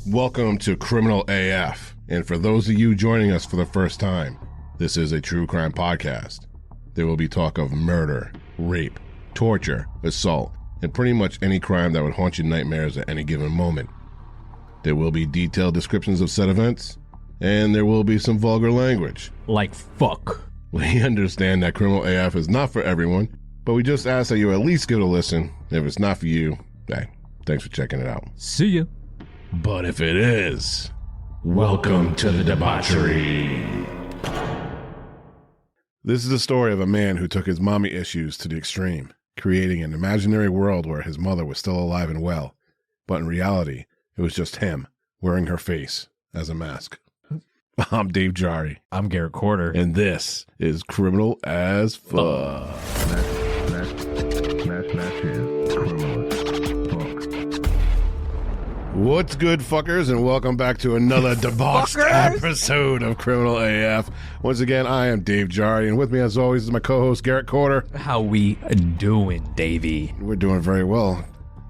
Welcome to Criminal AF, and for those of you joining us for the first time, this is a true crime podcast. There will be talk of murder, rape, torture, assault, and pretty much any crime that would haunt your nightmares at any given moment. There will be detailed descriptions of said events, and there will be some vulgar language. Like fuck. We understand that Criminal AF is not for everyone, but we just ask that you at least give it a listen. If it's not for you, hey, thanks for checking it out. See ya. But if it is, welcome to the debauchery. This is the story of a man who took his mommy issues to the extreme, creating an imaginary world where his mother was still alive and well, but in reality, it was just him wearing her face as a mask. I'm Dave Jari. I'm Garrett Corder. And this is Criminal as Fuck. What's good, fuckers, and welcome back to another debauched episode of Criminal AF. Once again, I am Dave Jari, and with me, as always, is my co-host, Garrett Corder. How we doing, Davey? We're doing very well.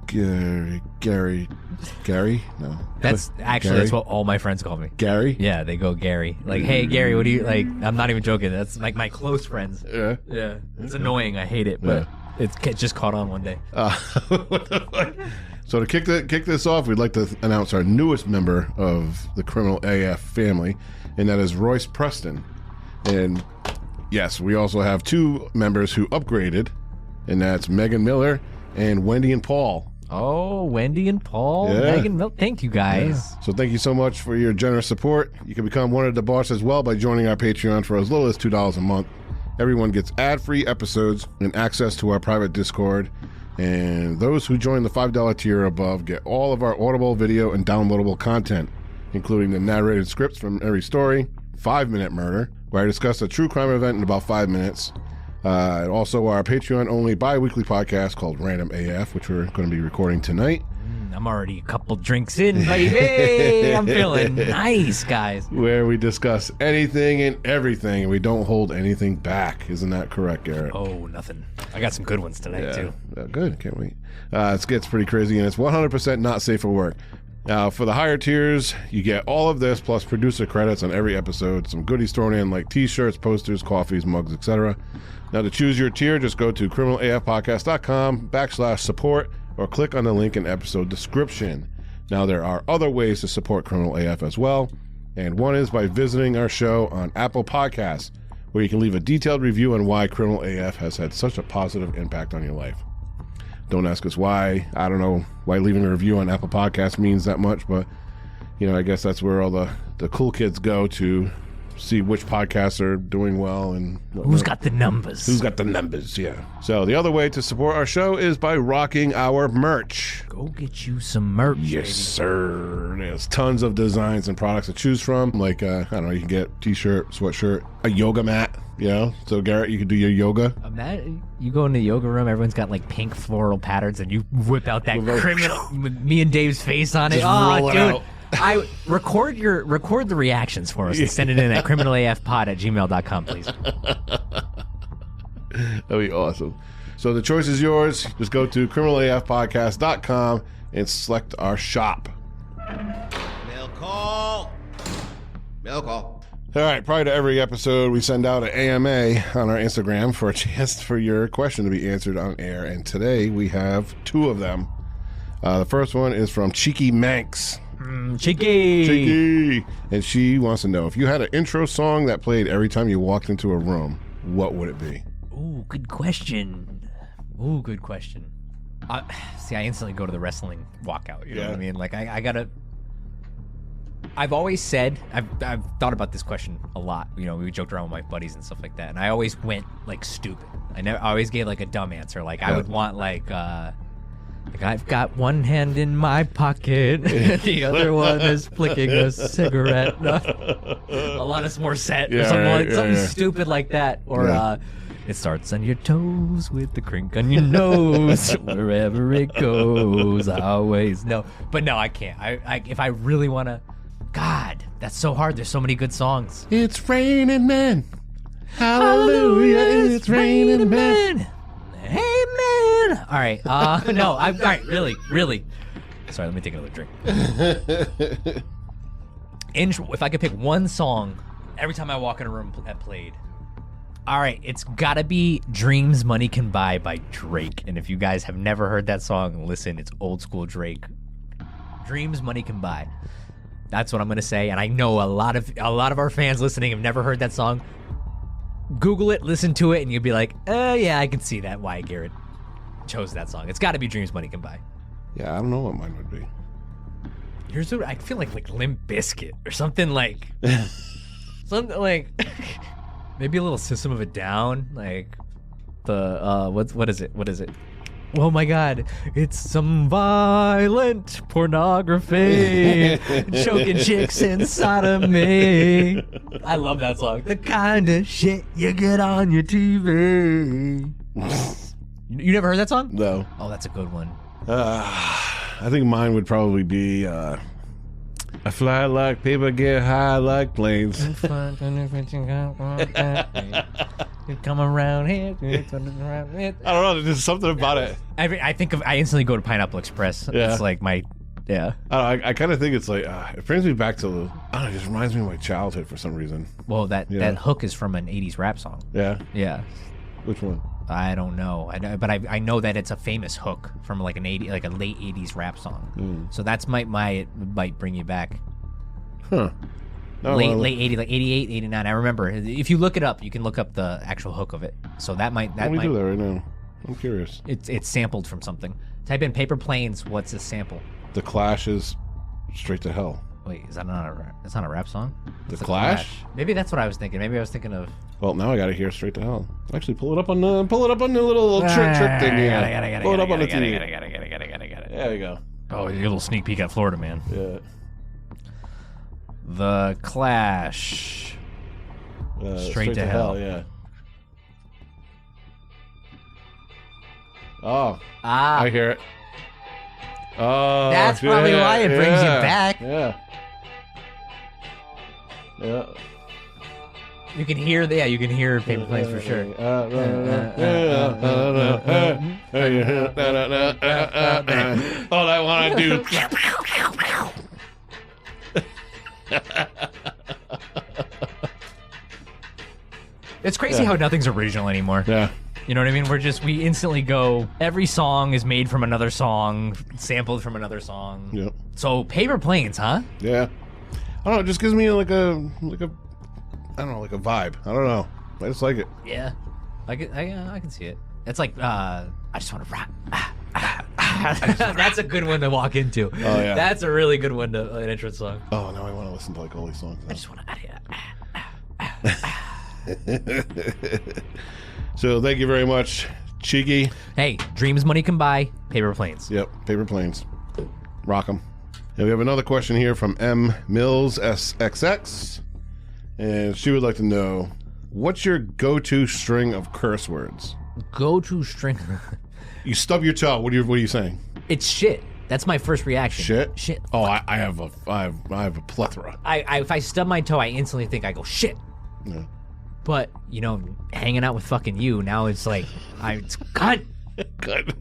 Gary? No. That's actually, Gary? That's what all my friends call me. Gary? Yeah, they go Gary. Like, hey, Gary, what do you, like, I'm not even joking. That's like my close friends. Yeah. Yeah. It's annoying. I hate it, but it just caught on one day. What the fuck? So to kick this off, we'd like to announce our newest member of the Criminal AF family, and that is Royce Preston. And yes, we also have two members who upgraded, and that's Megan Miller and Wendy and Paul. Oh, Wendy and Paul. Yeah. Megan, thank you guys. So thank you so much for your generous support. You can become one of the boss as well by joining our Patreon for as little as $2 a month. Everyone gets ad-free episodes and access to our private Discord. And those who join the $5 tier above get all of our audible, video, and downloadable content, including the narrated scripts from every story, 5-Minute Murder, where I discuss a true crime event in about 5 minutes. And also our Patreon-only bi-weekly podcast called Random AF, which we're going to be recording tonight. I'm already a couple drinks in, baby. I'm feeling nice, guys. Where we discuss anything and everything, and we don't hold anything back. Isn't that correct, Garrett? Oh, nothing. I got some good ones tonight, too. Good. Can't wait. It gets pretty crazy, and it's 100% not safe for work. For the higher tiers, you get all of this, plus producer credits on every episode, some goodies thrown in like t-shirts, posters, coffees, mugs, etc. Now, to choose your tier, just go to criminalafpodcast.com/support or click on the link in episode description. Now, there are other ways to support Criminal AF as well, and one is by visiting our show on Apple Podcasts, where you can leave a detailed review on why Criminal AF has had such a positive impact on your life. Don't ask us why. I don't know why leaving a review on Apple Podcasts means that much, but, I guess that's where all the cool kids go to see which podcasts are doing well and whatnot. Who's got the numbers? Who's got the numbers, yeah. So the other way to support our show is by rocking our merch. Go get you some merch, Yes, baby. sir. There's tons of designs and products to choose from. Like, I don't know, you can get t-shirt, sweatshirt, a yoga mat, So, Garrett, you can do your yoga. You go in the yoga room, everyone's got like pink floral patterns, and you whip out that criminal with me and Dave's face on it. Just roll it dude. out. I record the reactions for us and send it in at criminalafpod@gmail.com, please. That'd be awesome. So the choice is yours. Just go to criminalafpodcast.com and select our shop. Mail call. All right, prior to every episode, we send out an AMA on our Instagram for a chance for your question to be answered on air. And today we have two of them. The first one is from Cheeky Manx. Cheeky. And she wants to know, if you had an intro song that played every time you walked into a room, what would it be? Ooh, good question. See, I instantly go to the wrestling walkout. You know what I mean? Like, I gotta. I've always said, I've thought about this question a lot. We joked around with my buddies and stuff like that, and I always went like stupid. I always gave like a dumb answer. Like I would want like I've got one hand in my pocket, the other one is flicking a cigarette. Alanis Morissette or something stupid like that. Or it starts on your toes with the crink on your nose. Wherever it goes, I always know. But no, I can't. I if I really want to, God, that's so hard. There's so many good songs. It's raining men. Hallelujah, it's raining men. Amen. All right. No, all right, really. Sorry, let me take another drink. If I could pick one song every time I walk in a room that played. All right, it's gotta be Dreams Money Can Buy by Drake. And if you guys have never heard that song, listen, it's old school Drake. Dreams Money Can Buy. That's what I'm gonna say. And I know a lot of our fans listening have never heard that song. Google it, listen to it, and you'll be like, yeah, I can see that why Garrett chose that song. It's gotta be Dreams Money Can Buy. Yeah, I don't know what mine would be. Here's what I feel like Limp Bizkit or something like something like maybe a little System of a Down, like the what is it? Oh my god, it's some violent pornography choking chicks inside of me. I love that song. The kind of shit you get on your TV. You never heard that song? No. Oh, that's a good one. I think mine would probably be I fly like people, get high like planes. You come around here. I don't know, there's something about it. I instantly go to Pineapple Express. Yeah. It's like my, yeah. I kind of think it's like, it brings me back to, I don't know, it just reminds me of my childhood for some reason. Well, that hook is from an 80s rap song. Yeah? Yeah. Which one? I don't know. But I know that it's a famous hook from like a late 80s rap song. So that's might bring you back. Huh. No, late 80, like 88, 89. I remember. If you look it up, you can look up the actual hook of it. So that might Let me do that right now. I'm curious. It's sampled from something. Type in Paper Planes. What's a sample? The Clash is Straight to Hell. Wait, is that not that's not a rap song? The Clash? Maybe that's what I was thinking. Maybe I was thinking of. Well, now I gotta hear Straight to Hell. Actually, pull it up on the little trick thing. Yeah. Pull it up on the TV. There you go. Oh, a little sneak peek at Florida, man. Yeah. The Clash. Straight to Hell. Yeah. Oh. I hear it. Oh. That's probably why it brings you back. Yeah. Yeah. You can hear Paper Planes for sure. All I want to do. It's crazy how nothing's original anymore. Yeah. You know what I mean? We instantly go, every song is made from another song, sampled from another song. Yep. So Paper Planes, huh? Yeah. I don't know, it just gives me like a I don't know, like a vibe. I don't know. I just like it. Yeah. I can see it. It's like, I just want to rap. That's a good one to walk into. Oh, yeah. That's a really good one to an entrance song. Oh, now I want to listen to like all these songs. I just want to. So thank you very much, Cheeky. Hey, Dreams Money Can Buy, Paper Planes. Yep, Paper Planes. Rock them. And we have another question here from M Mills SXX. And she would like to know, what's your go-to string of curse words? Go-to string. You stub your toe. What are you saying? It's shit. That's my first reaction. Shit? Shit. Oh, I have a plethora. If I stub my toe, I instantly think I go shit. Yeah. But hanging out with fucking you now, it's like it's cunt. Good.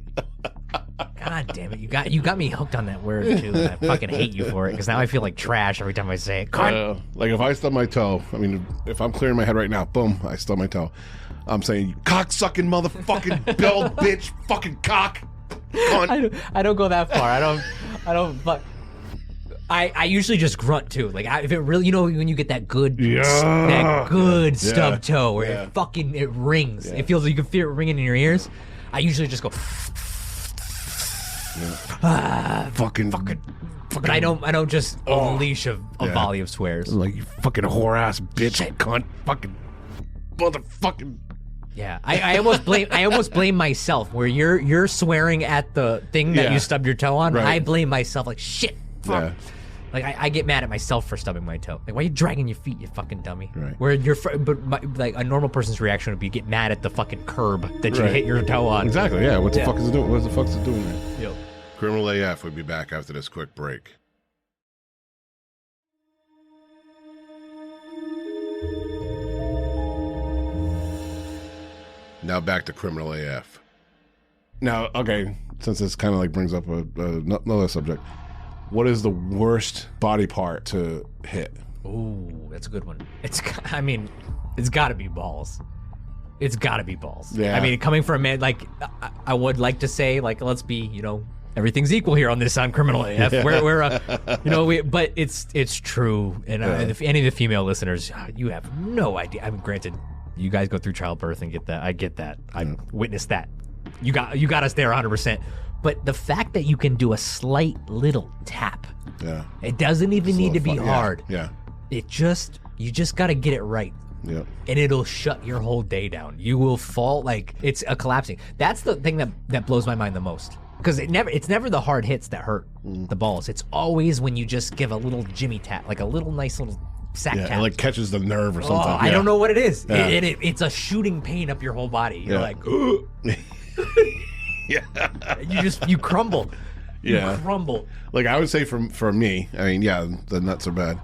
God damn it! You got me hooked on that word too. And I fucking hate you for it because now I feel like trash every time I say it. Cunt. Like if I stub my toe, I mean, if I'm clearing my head right now, boom, I stub my toe. I'm saying, you cock-sucking motherfucking bell bitch, fucking cock. Cunt. I don't go that far. I don't. Fuck. I usually just grunt too. Like if it really, when you get that good, stub toe where it rings. Yeah. It feels like you can feel it ringing in your ears. I usually just go. Fucking. But I don't just unleash a volley of swears. Like, you fucking whore ass bitch, cunt, fucking motherfucking. Yeah, I almost blame myself where you're swearing at the thing that you stubbed your toe on. Right. I blame myself like shit. Fuck. Yeah. Like I get mad at myself for stubbing my toe. Like, why are you dragging your feet, you fucking dummy? Right. Where like a normal person's reaction would be get mad at the fucking curb that you hit your toe on. Exactly. Yeah. What the fuck is it doing? What the fuck's it doing there? Yep. Criminal AF will be back after this quick break. Now back to Criminal AF. Now, okay, since this kind of like brings up another subject, what is the worst body part to hit? Ooh, that's a good one. It's got to be balls. It's got to be balls. Yeah. I mean, coming from a man, like, I would like to say, like, let's be, everything's equal here on this on Criminal AF. But it's true. And if any of the female listeners, you have no idea. I mean, granted, you guys go through childbirth and get that. I get that. I witnessed that. You got us there 100%. But the fact that you can do a slight little tap, it doesn't even need to be hard. Yeah. You just got to get it right. Yeah. And it'll shut your whole day down. You will fall like it's a collapsing. That's the thing that blows my mind the most. Because it's never the hard hits that hurt the balls. It's always when you just give a little jimmy tap, like a little nice little sack tap. It like catches the nerve or something. I don't know what it is. Yeah. It's a shooting pain up your whole body. You're like, you crumble. You crumble. Like I would say for me, I mean, the nuts are bad.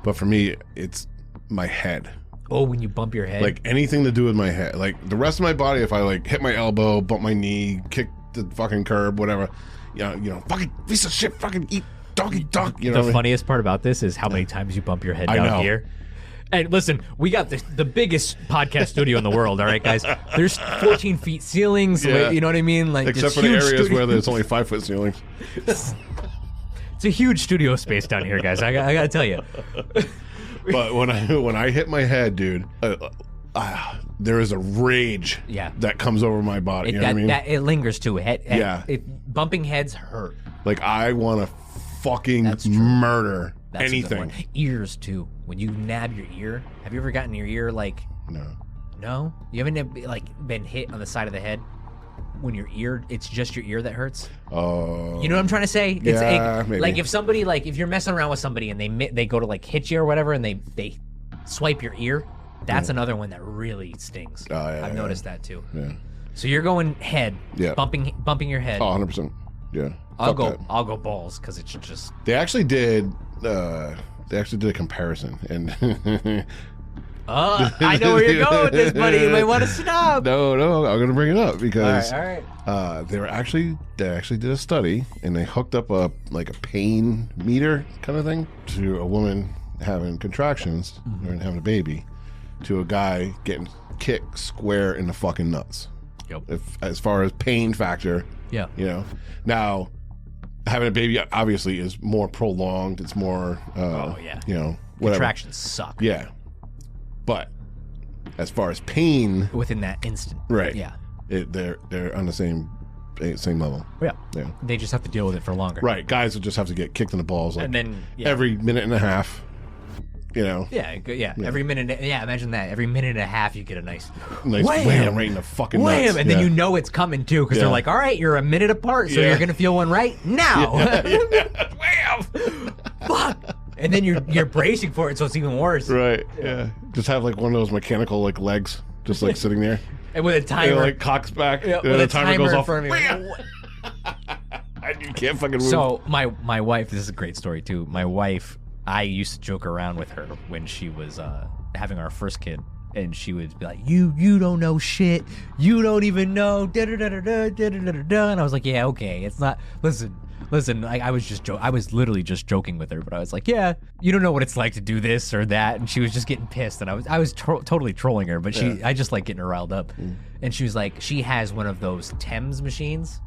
But for me, it's my head. Oh, when you bump your head? Like anything to do with my head. Like the rest of my body, if I like hit my elbow, bump my knee, kick the fucking curb, whatever, fucking piece of shit, fucking eat doggy dog. The funniest part about this is how many times you bump your head down here. And listen, we got the biggest podcast studio in the world, all right, guys? There's 14 feet ceilings, you know what I mean? Like except for the areas where there's only 5 foot ceilings. It's a huge studio space down here, guys. I gotta tell you. But when I hit my head, dude, there is a rage that comes over my body. You know what I mean? It lingers too. Bumping heads hurt. Like I want to fucking murder anything. Ears too. When you nab your ear, have you ever gotten your ear like? No. You haven't like been hit on the side of the head when your ear, it's just your ear that hurts. Oh. You know what I'm trying to say? Maybe. Like if somebody, like if you're messing around with somebody and they go to like hit you or whatever and they swipe your ear, that's another one that really stings. I've noticed that too. Yeah. So you're going head, bumping your head. 100%. Yeah. I'll go balls because it's just. They actually did a comparison and. I know where you're going with this, buddy. You might want to stop. No, I'm going to bring it up because all right. they actually did a study and they hooked up a pain meter kind of thing to a woman having contractions or having a baby to a guy getting kicked square in the fucking nuts. Yep. As far as pain factor, now having a baby obviously is more prolonged. It's more, whatever. Contractions suck. Yeah. But as far as pain, within that instant, right? Yeah, they're on the same level. Yeah, they just have to deal with it for longer. Right, guys will just have to get kicked in the balls, and then every minute and a half. Every minute. Yeah, imagine that. Every minute and a half, you get a nice wham right in the fucking nuts. And then you know it's coming too, because they're like, all right, you're a minute apart, so you're gonna feel one right now. Wham! Fuck. And then you're bracing for it, so it's even worse. Right. Yeah. Just have like one of those mechanical like legs, just like sitting there, and with a timer, and, like cocks back, with a timer goes off. And you can't fucking move. So my wife, this is a great story too. My wife, I used to joke around with her when she was having our first kid, and she would be like, "You don't know shit. You don't even know." Da da da da da da da da. And I was like, "Yeah, okay. It's not. Listen, I was literally just joking with her, but I was like, yeah, you don't know what it's like to do this or that, and she was just getting pissed, and I was totally trolling her, but I just like getting her riled up, and she was like, she has one of those Thames machines.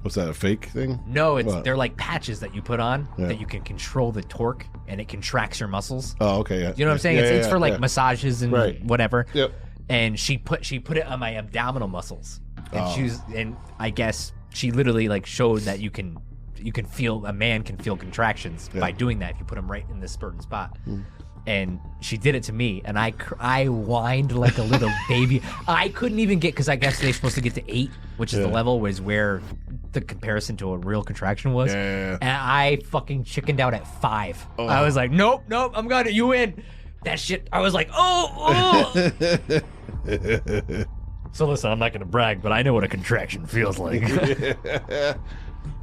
What's that, a fake thing? No, they're like patches that you put on that you can control the torque, and it contracts your muscles. Oh, okay, yeah. You know what I'm saying? It's for like massages and whatever. Yep. And she put it on my abdominal muscles, and and I guess she literally like showed that you can feel, a man can feel contractions by doing that if you put them right in this certain spot. And she did it to me, and I whined like a little baby. I couldn't even get, because I guess they're supposed to get to 8, which is the level was where the comparison to a real contraction was. And I fucking chickened out at 5. I was like, nope, I'm gonna, you win. That shit, I was like, oh. So listen, I'm not gonna brag, but I know what a contraction feels like.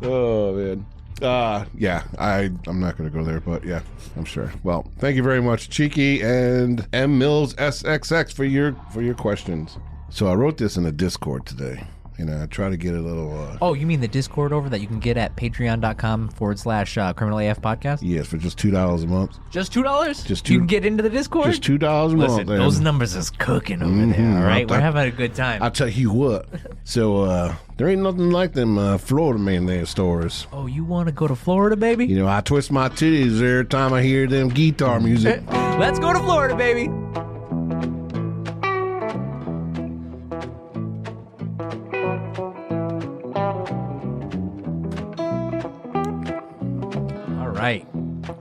Oh man. I'm not gonna go there, but yeah, I'm sure. Well, thank you very much, Cheeky and M Mills SXX for your questions. So I wrote this in the Discord today, try to get a little. Oh, you mean the Discord over that you can get at patreon.com/criminal AF podcast? Yes, for just $2 a month. Just $2? Just You can get into the Discord? Just $2 a month. Listen, those numbers is cooking over there, all right? We're having a good time. I'll tell you what. So, there ain't nothing like them Florida man there stores. Oh, you want to go to Florida, baby? I twist my titties every time I hear them guitar music. Let's go to Florida, baby. All right.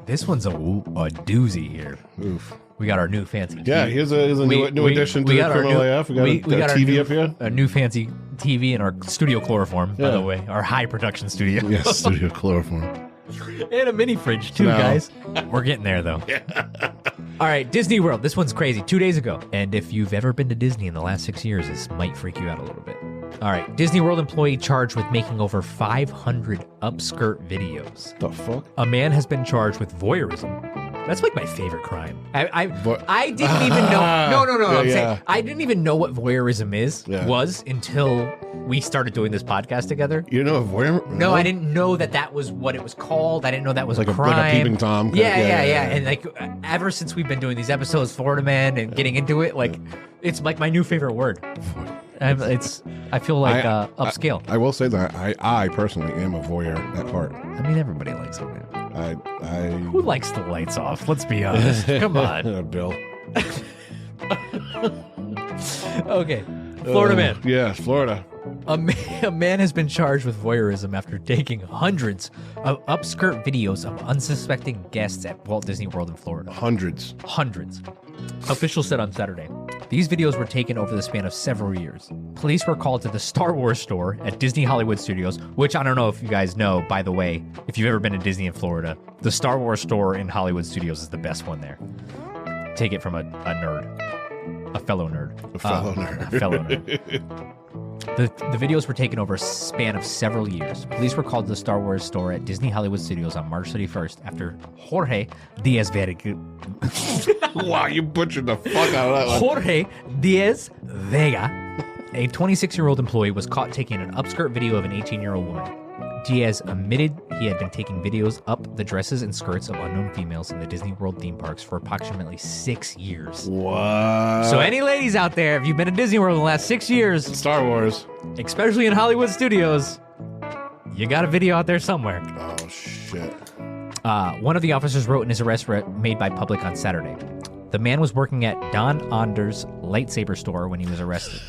This one's a doozy here. Oof. We got our new fancy TV. Yeah, here's a new addition to the Criminal AF. We got a TV up here. A new fancy TV in our studio chloroform, by the way. Our high production studio. Yes, studio chloroform. And a mini fridge, too, guys. We're getting there, though. Yeah. All right, Disney World. This one's crazy. 2 days ago. And if you've ever been to Disney in the last 6 years, this might freak you out a little bit. All right, Disney World employee charged with making over 500 upskirt videos. The fuck? A man has been charged with voyeurism. That's like my favorite crime. I didn't even know. No. I'm saying I didn't even know what voyeurism was until we started doing this podcast together. You know voyeur? No, I didn't know that was what it was called. I didn't know that was like a crime. Like a peeping Tom. Yeah. And like ever since we've been doing these episodes, Florida Man, and getting into it, like it's like my new favorite word. I feel like upscale. I will say that I personally am a voyeur at heart. I mean, everybody likes it, man. Who likes the lights off? Let's be honest. Come on, Bill. Okay, Florida man. Yeah, Florida. A man has been charged with voyeurism after taking hundreds of upskirt videos of unsuspecting guests at Walt Disney World in Florida. Hundreds. Officials said on Saturday, these videos were taken over the span of several years. Police were called to the Star Wars store at Disney Hollywood Studios, which I don't know if you guys know, by the way, if you've ever been to Disney in Florida, the Star Wars store in Hollywood Studios is the best one there. Take it from a nerd. A fellow nerd. A fellow nerd. The videos were taken over a span of several years. Police were called to the Star Wars store at Disney Hollywood Studios on March 31st after Jorge Diaz-Vega. Wow, you butchered the fuck out of that one. Jorge Diaz-Vega, a 26-year-old employee, was caught taking an upskirt video of an 18-year-old woman. Diaz admitted he had been taking videos up the dresses and skirts of unknown females in the Disney World theme parks for approximately 6 years. What? So any ladies out there, if you've been to Disney World in the last 6 years, Star Wars, especially in Hollywood Studios, you got a video out there somewhere. Oh, shit. One of the officers wrote in his arrest made by public on Saturday. The man was working at Don Anders' lightsaber store when he was arrested.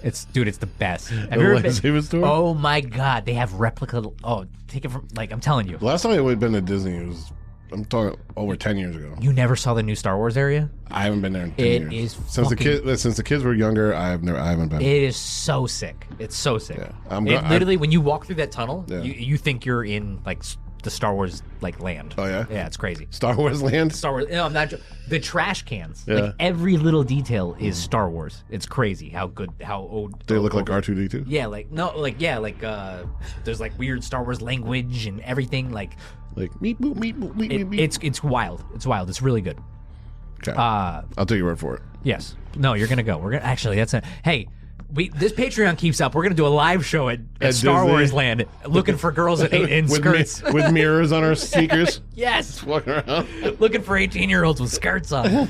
It's the best. Have you ever been? Store? Oh my God, they have replica. Oh, take it from I'm telling you. The last time I had been to Disney was I'm talking over 10 years ago. You never saw the new Star Wars area? I haven't been there in 10 years. It is since the kids were younger. I haven't been. It is so sick. It's so sick. Yeah, literally when you walk through that tunnel, you think you're in like the Star Wars land. Oh yeah, yeah, it's crazy. Star Wars land. Star Wars. No, I'm not. The trash cans. Yeah. Like every little detail is Star Wars. It's crazy how old they look like R2-D2. Yeah, there's like weird Star Wars language and everything. Like meep boop meep boop meep meep. It's wild. It's wild. It's really good. Okay. I'll take your word for it. Yes. No, you're gonna go. We're gonna actually. That's a hey. This Patreon keeps up. We're going to do a live show at Star Wars Land looking for girls in skirts. With mirrors on our sneakers. Yes. Walking around. Looking for 18-year-olds with skirts on. All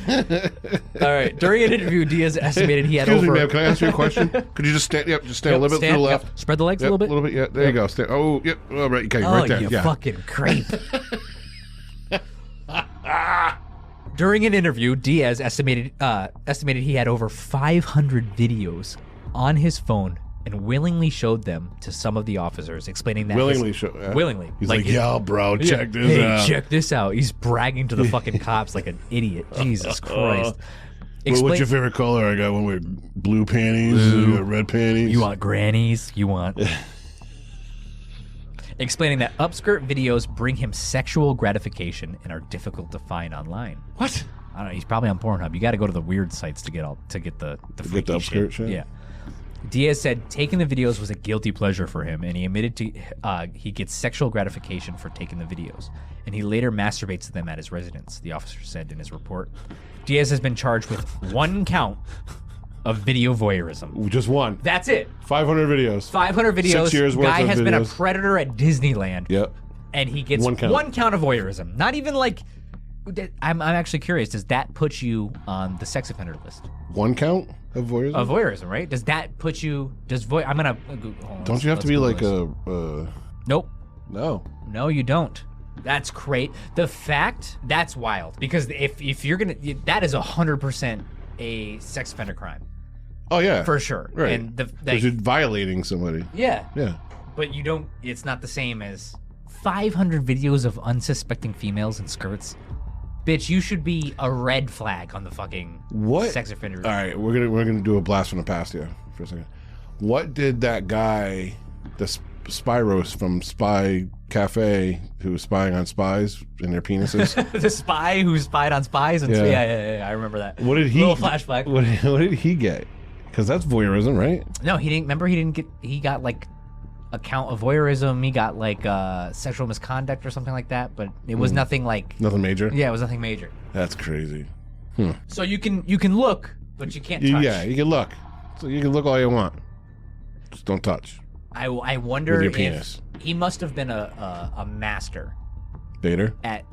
right. During an interview, Diaz estimated he had Excuse me, ma'am. Can I ask you a question? Could you just stand a little bit to the left? Yep. Spread the legs a little bit? A little bit, yeah. There you go. Stand. Oh, yep. Yeah. All right. Okay, right there. You fucking creep. During an interview, Diaz estimated he had over 500 videos on his phone and willingly showed them to some of the officers, explaining that willingly. He's like, yo, bro, check this out. Hey, check this out. He's bragging to the fucking cops like an idiot. Jesus Christ. What's your favorite color? I got one with blue panties, red panties. You want grannies? You want... Explaining that upskirt videos bring him sexual gratification and are difficult to find online. What? I don't know. He's probably on Pornhub. You got to go to the weird sites to get the freaky upskirt shit. Yeah. Diaz said taking the videos was a guilty pleasure for him, and he admitted to he gets sexual gratification for taking the videos, and he later masturbates to them at his residence, the officer said in his report. Diaz has been charged with one count of video voyeurism. Just one. That's it. 500 videos. 500 videos. 6 years worth Guy of has been a videos. predator at Disneyland. Yep. And he gets one count of voyeurism. Not even like... I'm actually curious. Does that put you on the sex offender list? One count of voyeurism? Of voyeurism, right? Does that put you... I'm going to... Don't you have to be like a... Nope. No. No, you don't. That's great. The fact, that's wild. Because if you're going to... That is 100% a sex offender crime. Oh, yeah. For sure. Right. And because you're violating somebody. Yeah. Yeah. But you don't... It's not the same as 500 videos of unsuspecting females in skirts. Bitch, you should be a red flag on the fucking sex offender. All right, we're gonna do a blast from the past here for a second. What did that guy, the spy roast from Spy Cafe, who was spying on spies and their penises? The spy who spied on spies and yeah, I remember that. What did he? Little flashback. What did he get? Because that's voyeurism, right? No, he didn't. Remember, he got like a count of voyeurism. He got like sexual misconduct or something like that, but it was nothing like... Nothing major? Yeah, it was nothing major. That's crazy. So you can look, but you can't touch. Yeah, you can look. So you can look all you want. Just don't touch. I wonder with your if penis. He must have been a master Bader? at...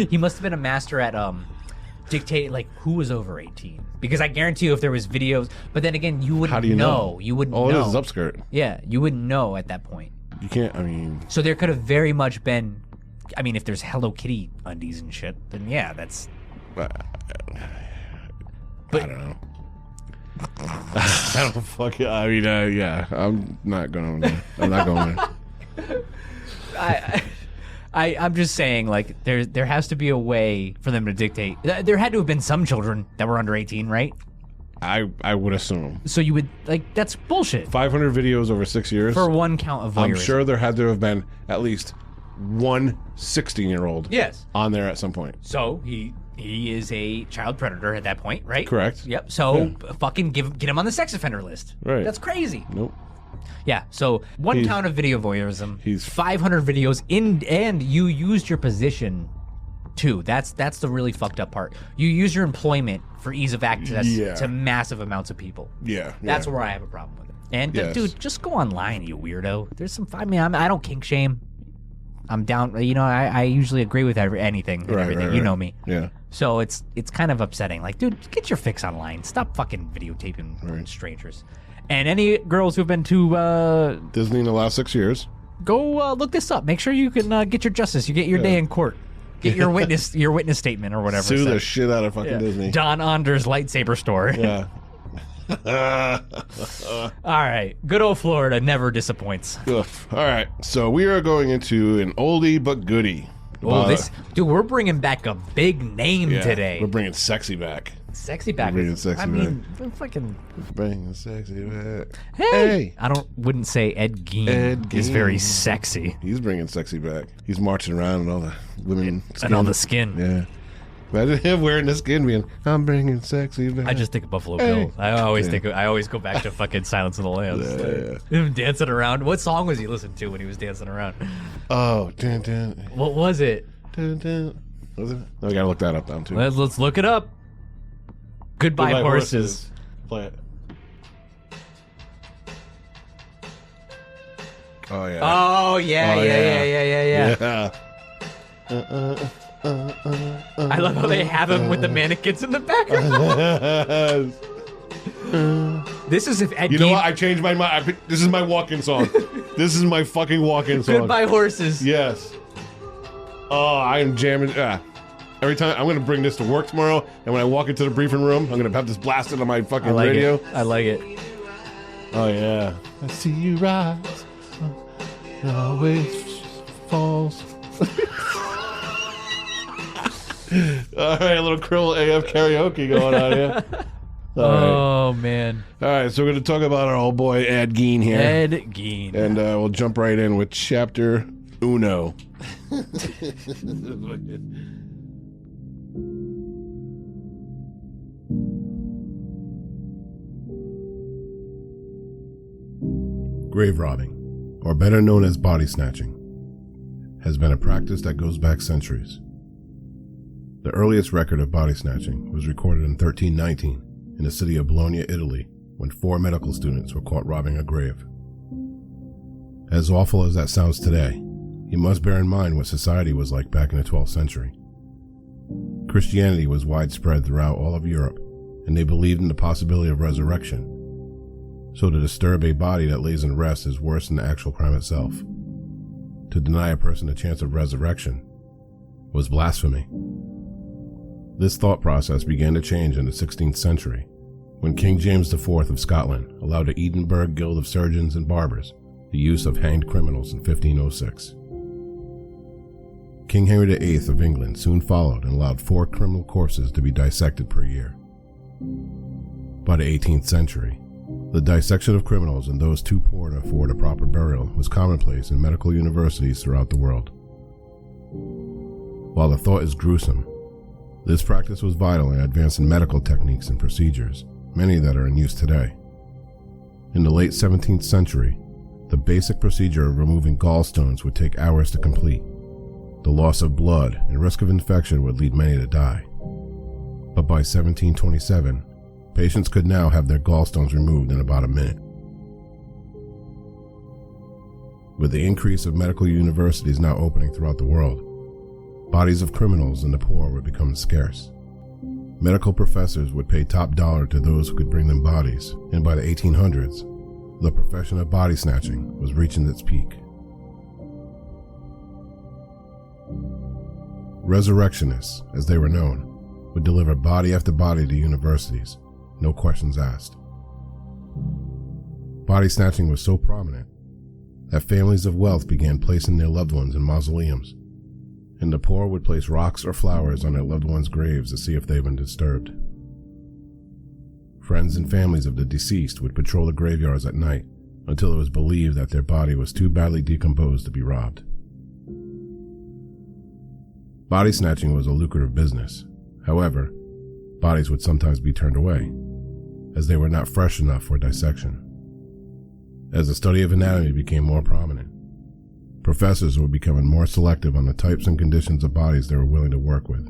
He must have been a master at dictate like who was over 18, because I guarantee you if there was videos, but then again you wouldn't. How do you know? You wouldn't know. know. This is upskirt. Yeah, you wouldn't know at that point. You can't. I mean, so there could have very much been. I mean, if there's Hello Kitty undies and shit, then yeah, that's. But I don't know. I don't fucking. I mean, yeah, I'm not going there. I'm not going there. I'm just saying, like, there has to be a way for them to dictate. There had to have been some children that were under 18, right? I would assume. So you would, like, that's bullshit. 500 videos over 6 years? For one count of voyeurism. I'm sure there had to have been at least one 16-year-old yes. on there at some point. So he is a child predator at that point, right? Correct. Yep. So fucking get him on the sex offender list. Right. That's crazy. Nope. Yeah, so one count of video voyeurism, he's 500 videos and you used your position too. That's the really fucked up part. You use your employment for ease of access to massive amounts of people. Yeah. That's where I have a problem with it. And dude, just go online, you weirdo. There's some. I mean, I don't kink shame. I'm down. You know, I usually agree with anything and everything. Right. You know me. Yeah. So it's kind of upsetting. Like, dude, get your fix online. Stop fucking videotaping strangers. And any girls who've been to Disney in the last 6 years, go look this up. Make sure you can get your justice. You get your day in court. Get your witness statement or whatever. Sue the shit out of fucking Disney. Don Anders lightsaber store. Yeah. All right. Good old Florida never disappoints. All right. So we are going into an oldie but goodie. Oh, dude, we're bringing back a big name today. We're bringing sexy back. Sexy back. Bringing sexy mean, fucking bringing sexy back. Hey. Wouldn't say Ed Gein is very sexy. He's bringing sexy back. He's marching around and all the women skin. And all the skin. Yeah. Imagine him wearing the skin being, I'm bringing sexy back. I just think of Buffalo Bill. I always go back to fucking Silence of the Lambs. Him dancing around. What song was he listening to when he was dancing around? Oh, dun, dun. What was it? Dun, dun. Was it? I gotta look that up down too. Let's look it up. Goodbye horses. Play it. Oh yeah. Oh yeah. I love how they have him with the mannequins in the background. This is if Ed You know what? I changed my mind. This is my walk-in song. This is my fucking walk-in song. Goodbye horses. Yes. Oh, I am jamming. Every time I'm going to bring this to work tomorrow, and when I walk into the briefing room, I'm going to have this blasted on my fucking radio. I like it. Oh yeah. I see you rise. It always falls. All right, a little Krill AF karaoke going on here. Oh, man. All right, so we're going to talk about our old boy Ed Gein here. Ed Gein. And we'll jump right in with chapter uno. Grave robbing, or better known as body snatching, has been a practice that goes back centuries. The earliest record of body snatching was recorded in 1319 in the city of Bologna, Italy, when 4 medical students were caught robbing a grave. As awful as that sounds today, you must bear in mind what society was like back in the 12th century. Christianity was widespread throughout all of Europe, and they believed in the possibility of resurrection. So to disturb a body that lays in rest is worse than the actual crime itself. To deny a person a chance of resurrection was blasphemy. This thought process began to change in the 16th century, when King James IV of Scotland allowed the Edinburgh Guild of Surgeons and Barbers the use of hanged criminals in 1506. King Henry VIII of England soon followed and allowed 4 criminal corpses to be dissected per year. By the 18th century, the dissection of criminals and those too poor to afford a proper burial was commonplace in medical universities throughout the world. While the thought is gruesome, this practice was vital in advancing medical techniques and procedures, many that are in use today. In the late 17th century, the basic procedure of removing gallstones would take hours to complete. The loss of blood and risk of infection would lead many to die. But by 1727, patients could now have their gallstones removed in about a minute. With the increase of medical universities now opening throughout the world, bodies of criminals and the poor were becoming scarce. Medical professors would pay top dollar to those who could bring them bodies, and by the 1800s, the profession of body snatching was reaching its peak. Resurrectionists, as they were known, would deliver body after body to universities, no questions asked. Body snatching was so prominent that families of wealth began placing their loved ones in mausoleums, and the poor would place rocks or flowers on their loved ones' graves to see if they've been disturbed. Friends and families of the deceased would patrol the graveyards at night until it was believed that their body was too badly decomposed to be robbed. Body snatching was a lucrative business. However, bodies would sometimes be turned away, as they were not fresh enough for dissection. As the study of anatomy became more prominent, professors were becoming more selective on the types and conditions of bodies they were willing to work with.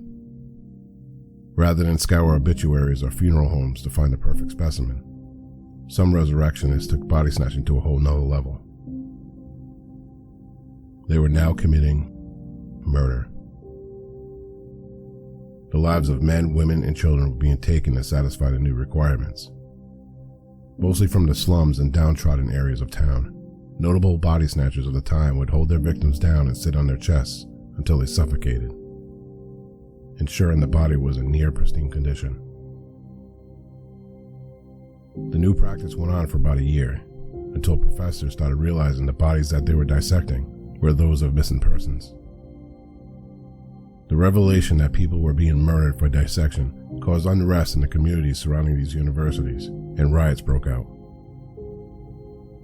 Rather than scour obituaries or funeral homes to find the perfect specimen, some resurrectionists took body snatching to a whole nother level. They were now committing murder. The lives of men, women, and children were being taken to satisfy the new requirements. Mostly from the slums and downtrodden areas of town, notable body snatchers of the time would hold their victims down and sit on their chests until they suffocated, ensuring the body was in near pristine condition. The new practice went on for about a year, until professors started realizing the bodies that they were dissecting were those of missing persons. The revelation that people were being murdered for dissection caused unrest in the communities surrounding these universities, and riots broke out.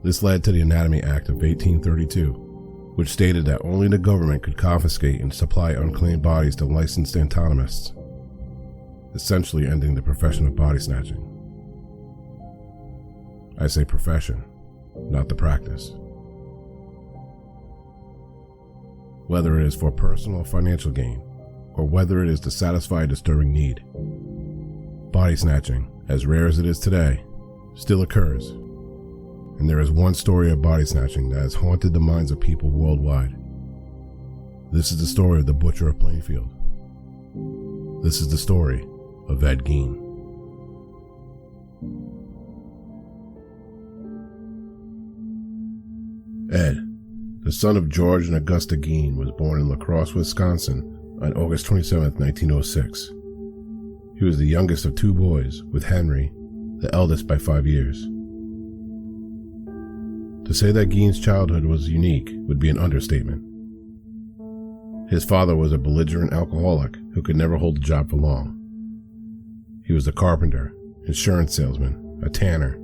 This led to the Anatomy Act of 1832, which stated that only the government could confiscate and supply unclaimed bodies to licensed anatomists, essentially ending the profession of body snatching. I say profession, not the practice. Whether it is for personal or financial gain, or whether it is to satisfy a disturbing need, body snatching, as rare as it is today, still occurs. And there is one story of body snatching that has haunted the minds of people worldwide. This is the story of the Butcher of Plainfield. This is the story of Ed Gein. Ed, the son of George and Augusta Gein, was born in La Crosse, Wisconsin on August 27, 1906. He was the youngest of 2 boys, with Henry, the eldest by 5 years. To say that Gein's childhood was unique would be an understatement. His father was a belligerent alcoholic who could never hold a job for long. He was a carpenter, insurance salesman, a tanner,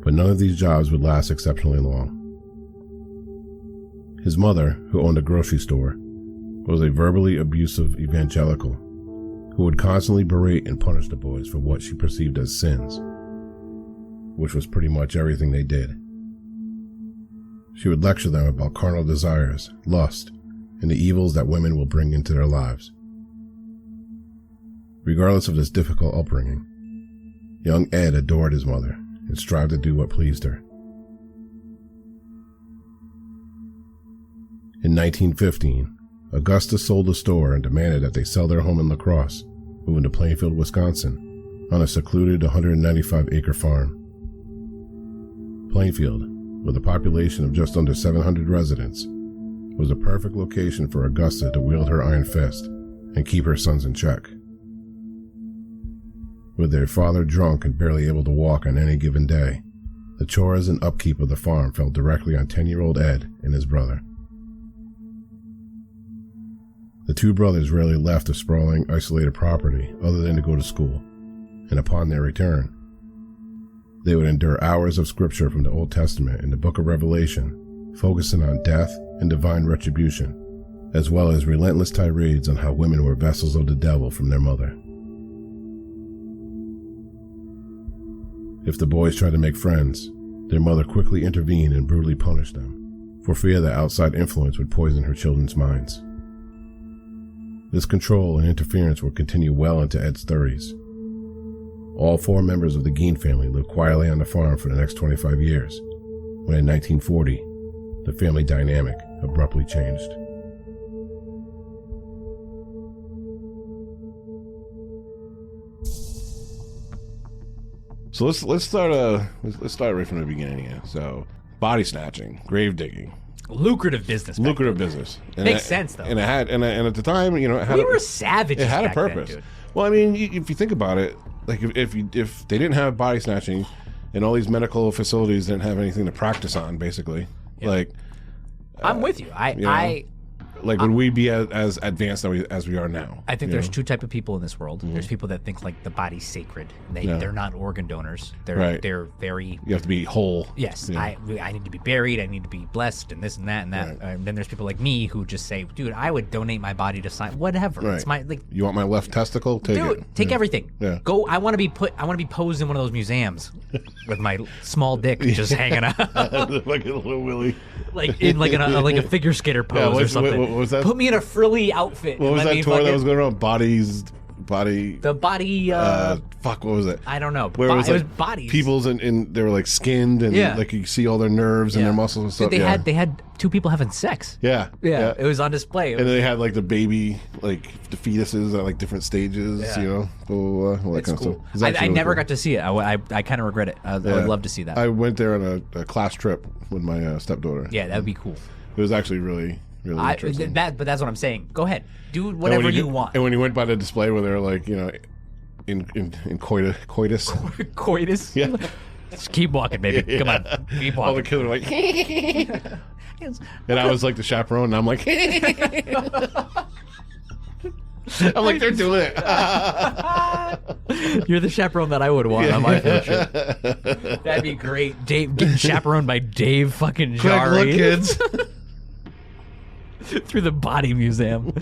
but none of these jobs would last exceptionally long. His mother, who owned a grocery store, was a verbally abusive evangelical who would constantly berate and punish the boys for what she perceived as sins, which was pretty much everything they did. She would lecture them about carnal desires, lust, and the evils that women will bring into their lives. Regardless of this difficult upbringing, Young Ed adored his mother and strived to do what pleased her. In 1915, Augusta sold the store and demanded that they sell their home in La Crosse, moving to Plainfield, Wisconsin, on a secluded 195-acre farm. Plainfield, with a population of just under 700 residents, was a perfect location for Augusta to wield her iron fist and keep her sons in check. With their father drunk and barely able to walk on any given day, the chores and upkeep of the farm fell directly on 10-year-old Ed and his brother. The two brothers rarely left the sprawling, isolated property other than to go to school, and upon their return, they would endure hours of scripture from the Old Testament and the Book of Revelation, focusing on death and divine retribution, as well as relentless tirades on how women were vessels of the devil from their mother. If the boys tried to make friends, their mother quickly intervened and brutally punished them, for fear that outside influence would poison her children's minds. This control and interference would continue well into Ed's 30s. All 4 members of the Gein family lived quietly on the farm for the next 25 years, when in 1940, the family dynamic abruptly changed. So let's start right from the beginning here. So, body snatching, grave digging. Lucrative business. Lucrative business. And Makes sense though. And it had, and at the time, you know, it had we were savages. It had a back purpose. then, dude. Well, I mean, if you think about it, like if they didn't have body snatching, and all these medical facilities didn't have anything to practice on, basically, like I'm with you. Like, would we be as advanced as we are now? I think there's two type of people in this world. Mm-hmm. There's people that think like the body's sacred. They're not organ donors. They're very. You have to be whole. Yes, yeah. I need to be buried. I need to be blessed, and this and that and that. Right. And then there's people like me who just say, dude, I would donate my body to science. Whatever. Right. It's my like. You want my left testicle? Take it. Take everything. Yeah. Go. I want to be posed in one of those museums with my small dick just hanging out, like a little Willy, like in like a figure skater pose or something. What was that? Put me in a frilly outfit. What was that tour that was going around? The body. Fuck. What was it? I don't know. Where it was bodies. People's and they were like skinned and like you see all their nerves and their muscles and stuff. Dude, they had 2 people having sex. Yeah. It was on display. And then they had like the baby, like the fetuses at like different stages. You know, all that kind of stuff. I never got to see it. I kind of regret it. I would love to see that. I went there on a class trip with my stepdaughter. Yeah, that would be cool. It was actually really interesting. But that's what I'm saying. Go ahead, do whatever you want. And when you went by the display where they're like, you know, in coitus. Coitus. Yeah. Just keep walking, baby. Come on, keep walking. All the kids are like, and I was like the chaperone, and I'm like, I'm like, they're doing it. You're the chaperone that I would want on my field trip. That'd be great. Dave getting chaperoned by Dave fucking Jari. Look, kids. Through the body museum.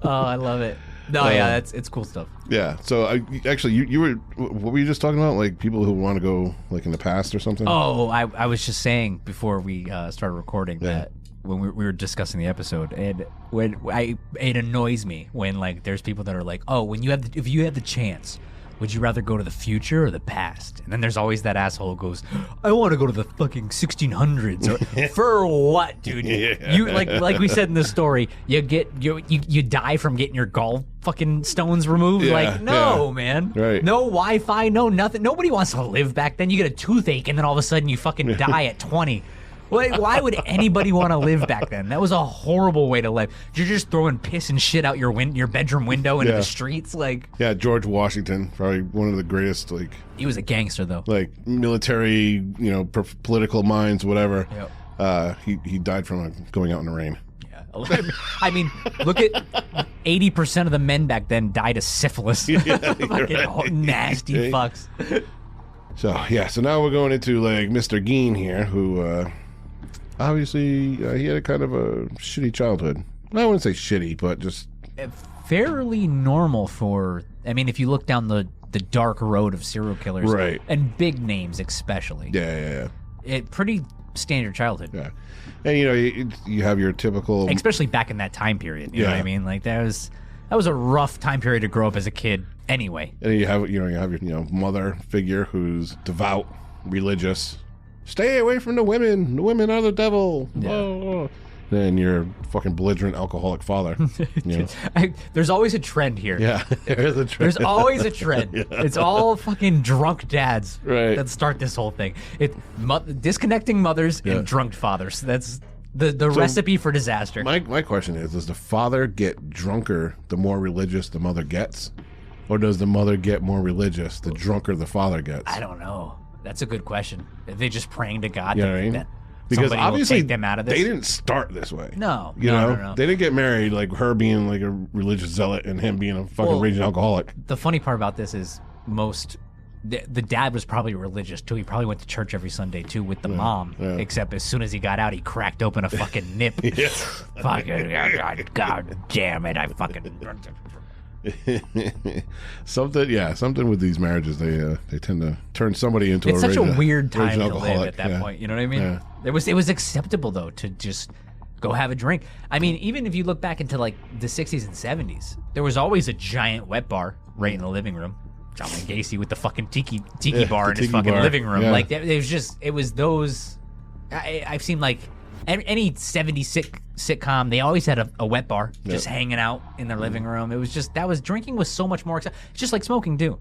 Oh, I love it. No, yeah, it's cool stuff. Yeah. So you were, what were you just talking about? Like people who want to go like in the past or something? Oh, I was just saying before we started recording that when we were discussing the episode, and it annoys me when like there's people that are like, oh, if you had the chance, would you rather go to the future or the past? And then there's always that asshole who goes, I want to go to the fucking 1600s. For what, dude? Yeah. You like we said in the story, you die from getting your gall fucking stones removed. Man. Right. No Wi-Fi, no nothing. Nobody wants to live back then. You get a toothache and then all of a sudden you fucking die at 20. Why would anybody want to live back then? That was a horrible way to live. You're just throwing piss and shit out your bedroom window into the streets, like. Yeah, George Washington, probably one of the greatest, like. He was a gangster, though. Like military, political minds, whatever. Yep. He died from going out in the rain. Yeah. I mean, look at 80% of the men back then died of syphilis. Fucking right. Nasty fucks. So now we're going into like Mr. Gein here, who. Obviously, he had a kind of a shitty childhood. I wouldn't say shitty, but just... fairly normal for... I mean, if you look down the dark road of serial killers... Right. And big names especially. Yeah. Pretty standard childhood. Yeah. And, you have your typical... Especially back in that time period. You know what I mean? Like, there was... That was a rough time period to grow up as a kid. Anyway, And you have your mother figure who's devout, religious. Stay away from the women. The women are the devil. Yeah. Oh. Then your fucking belligerent alcoholic father. There's always a trend here. Yeah, there's a trend. There's always a trend. Yeah. It's all fucking drunk dads Right. that start this whole thing. Disconnecting mothers and drunk fathers. That's the recipe for disaster. My question is, does the father get drunker the more religious the mother gets? Or does the mother get more religious the drunker the father gets? I don't know. That's a good question. Are they just praying to God You know what I mean? that Because somebody will obviously take them out of this? they didn't start this way. No. You know? No. They didn't get married like her being like a religious zealot and him being a fucking raging alcoholic. The funny part about this is the dad was probably religious too. He probably went to church every Sunday too with the mom. Yeah. Except as soon as he got out, he cracked open a fucking nip. Fucking God damn it! I fucking something with these marriages. They tend to turn somebody into it's such a weird time to alcoholic. live at that point. You know what I mean? Yeah. It was acceptable though to just go have a drink. I mean, even if you look back into like the 60s and 70s, there was always a giant wet bar right in the living room. John Wayne Gacy with the fucking tiki bar in his fucking living room. Yeah. Like it was those. I've seen like any 70s sitcom. They always had a wet bar just hanging out in their living room. It was just drinking was so much more. It's just like smoking too.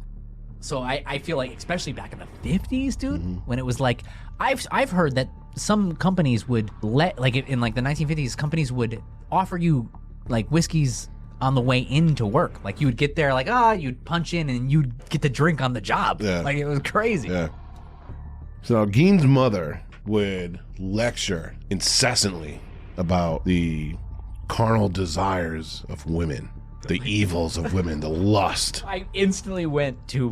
So I feel like, especially back in the 50s, dude, when it was like I've heard that some companies would in like the 1950s, companies would offer you like whiskeys on the way into work. Like you would get there, like you'd punch in and you'd get to drink on the job. Yeah. Like it was crazy. Yeah. So Gein's mother would lecture incessantly about the carnal desires of women, the evils of women, the lust. I instantly went to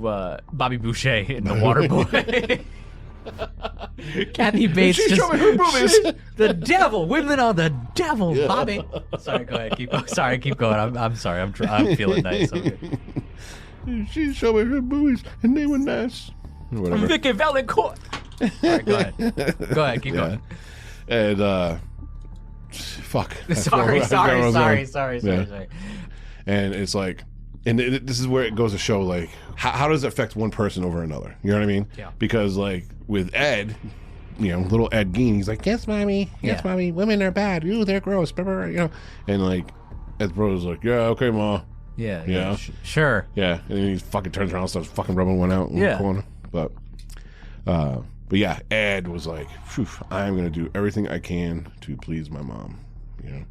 Bobby Boucher in The Waterboy. Kathy Bates She's showing her boobies. The devil. Women are the devil, yeah. Bobby. Sorry, go ahead. Keep going. I'm sorry. I'm feeling nice. Okay. She's showing her boobies, and they were nice. Whatever. Vicky Valancourt. Sorry, go ahead. Go ahead. Keep going. And fuck. Sorry. And it's like, and this is where it goes to show, like, how does it affect one person over another? You know what I mean? Yeah. Because, like, with Ed, little Ed Gein, he's like, yes, mommy. Yes, mommy. Women are bad. Ooh, they're gross. And, like, Ed's brother's like, yeah, okay, ma. Yeah. Sure. Yeah. And then he fucking turns around and starts fucking rubbing one out in the corner. But yeah, Ed was like, I'm going to do everything I can to please my mom, And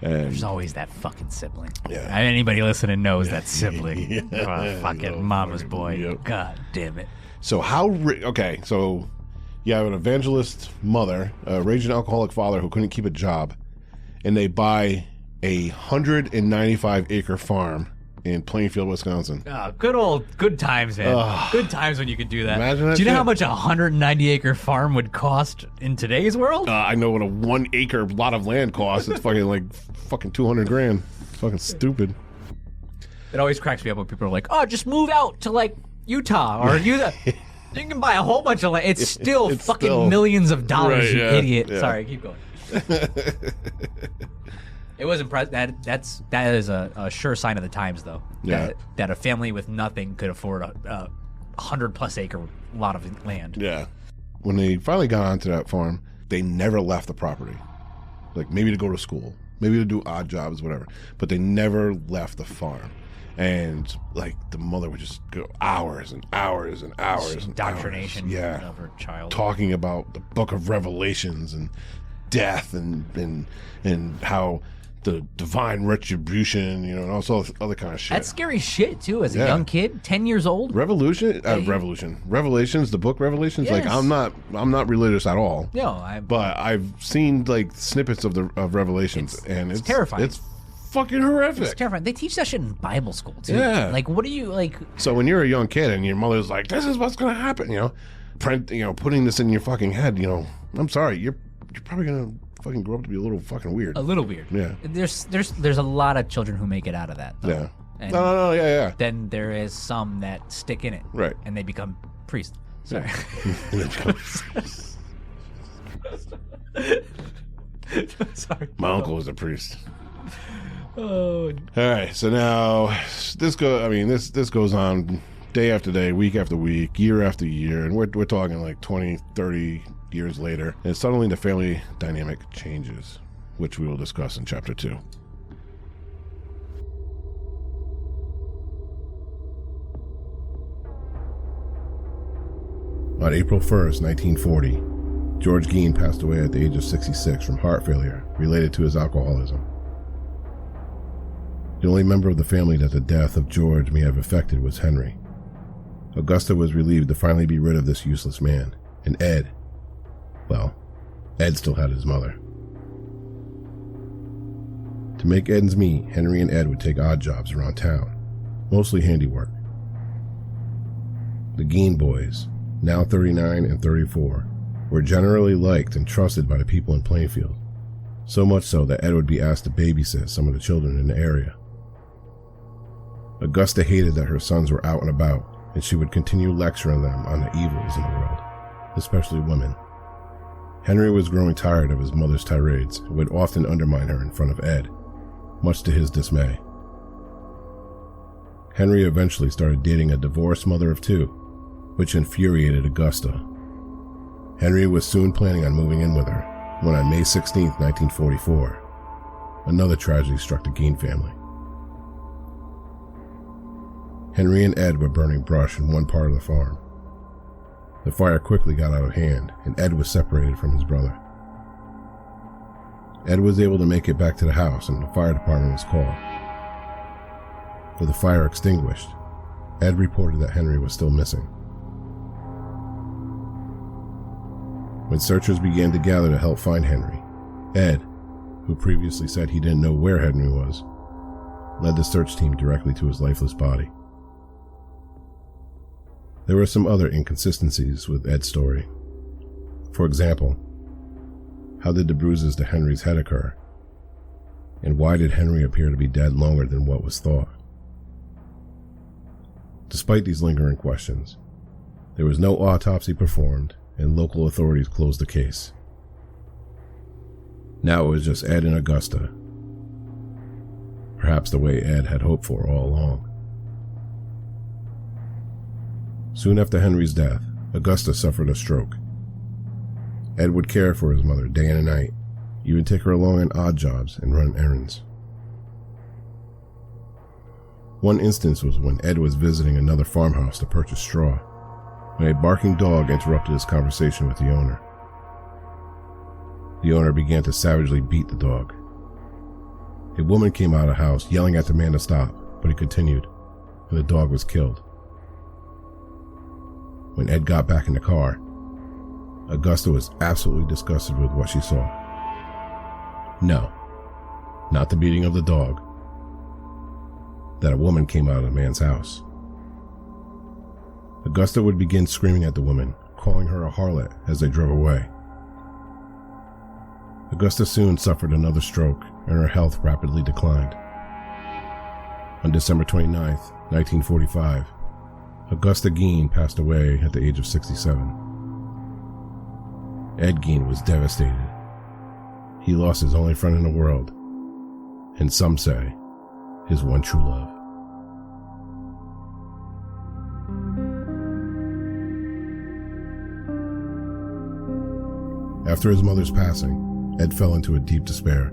there's always that fucking sibling. Yeah. Anybody listening knows that sibling. Fucking mama's boy. Yep. God damn it. So so you have an evangelist mother, a raging alcoholic father who couldn't keep a job, and they buy a 195-acre farm in Plainfield, Wisconsin. Good times, man. Good times when you could do that. Imagine that. Do you know how much a 190-acre farm would cost in today's world? I know what a 1-acre lot of land costs. It's fucking $200,000. It's fucking stupid. It always cracks me up when people are like, just move out to like Utah or Utah. You can buy a whole bunch of land. It's still millions of dollars, right, you idiot. Yeah. Sorry, keep going. It was impressive. That is a sure sign of the times, though. Yeah. That a family with nothing could afford a 100+ acre lot of land. Yeah. When they finally got onto that farm, they never left the property. Like maybe to go to school, maybe to do odd jobs, whatever. But they never left the farm. And like the mother would just go hours and hours and hours. Indoctrination of her child. Talking about the Book of Revelations and death and how the divine retribution, and also other kind of shit. That's scary shit too. As a young kid, 10 years old. Revelations, the book Revelations. Yes. Like I'm not religious at all. No, but I've seen like snippets of Revelations, and it's terrifying. It's fucking horrific. It's terrifying. They teach that shit in Bible school too. Yeah. Like, what do you like? So when you're a young kid and your mother's like, "This is what's gonna happen," putting this in your fucking head, I'm sorry, you're probably gonna fucking grow up to be a little fucking weird. A little weird. Yeah. There's a lot of children who make it out of that, though. Yeah. And no, yeah. Then there is some that stick in it. Right. And they become priests. Sorry. Sorry. My uncle was a priest. Oh. All right, so now this goes on day after day, week after week, year after year, and we're talking like 20, 30 years later, and suddenly the family dynamic changes, which we will discuss in Chapter 2. On April 1st, 1940, George Gein passed away at the age of 66 from heart failure related to his alcoholism. The only member of the family that the death of George may have affected was Henry. Augusta was relieved to finally be rid of this useless man, and Ed still had his mother. To make ends meet, Henry and Ed would take odd jobs around town, mostly handiwork. The Gein boys, now 39 and 34, were generally liked and trusted by the people in Plainfield, so much so that Ed would be asked to babysit some of the children in the area. Augusta hated that her sons were out and about, and she would continue lecturing them on the evils in the world, especially women. Henry was growing tired of his mother's tirades and would often undermine her in front of Ed, much to his dismay. Henry eventually started dating a divorced mother of two, which infuriated Augusta. Henry was soon planning on moving in with her, when on May 16, 1944, another tragedy struck the Gein family. Henry and Ed were burning brush in one part of the farm. The fire quickly got out of hand, and Ed was separated from his brother. Ed was able to make it back to the house, and the fire department was called. With the fire extinguished, Ed reported that Henry was still missing. When searchers began to gather to help find Henry, Ed, who previously said he didn't know where Henry was, led the search team directly to his lifeless body. There were some other inconsistencies with Ed's story. For example, how did the bruises to Henry's head occur? And why did Henry appear to be dead longer than what was thought? Despite these lingering questions, there was no autopsy performed, and local authorities closed the case. Now it was just Ed and Augusta, perhaps the way Ed had hoped for all along. Soon after Henry's death, Augusta suffered a stroke. Ed would care for his mother day and night. He would take her along on odd jobs and run errands. One instance was when Ed was visiting another farmhouse to purchase straw, when a barking dog interrupted his conversation with the owner. The owner began to savagely beat the dog. A woman came out of the house yelling at the man to stop, but he continued, and the dog was killed. When Ed got back in the car, Augusta was absolutely disgusted with what she saw. No, not the beating of the dog, that a woman came out of the man's house. Augusta would begin screaming at the woman, calling her a harlot as they drove away. Augusta soon suffered another stroke, and her health rapidly declined. On December 29, 1945, Augusta Gein passed away at the age of 67. Ed Gein was devastated. He lost his only friend in the world, and some say, his one true love. After his mother's passing, Ed fell into a deep despair.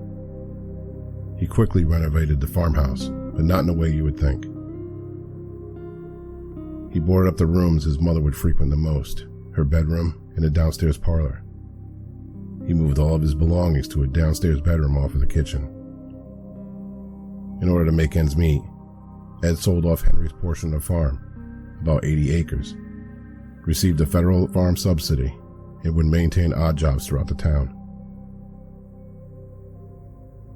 He quickly renovated the farmhouse, but not in the way you would think. He boarded up the rooms his mother would frequent the most, her bedroom and a downstairs parlor. He moved all of his belongings to a downstairs bedroom off of the kitchen. In order to make ends meet, Ed sold off Henry's portion of the farm, about 80 acres, received a federal farm subsidy, and would maintain odd jobs throughout the town.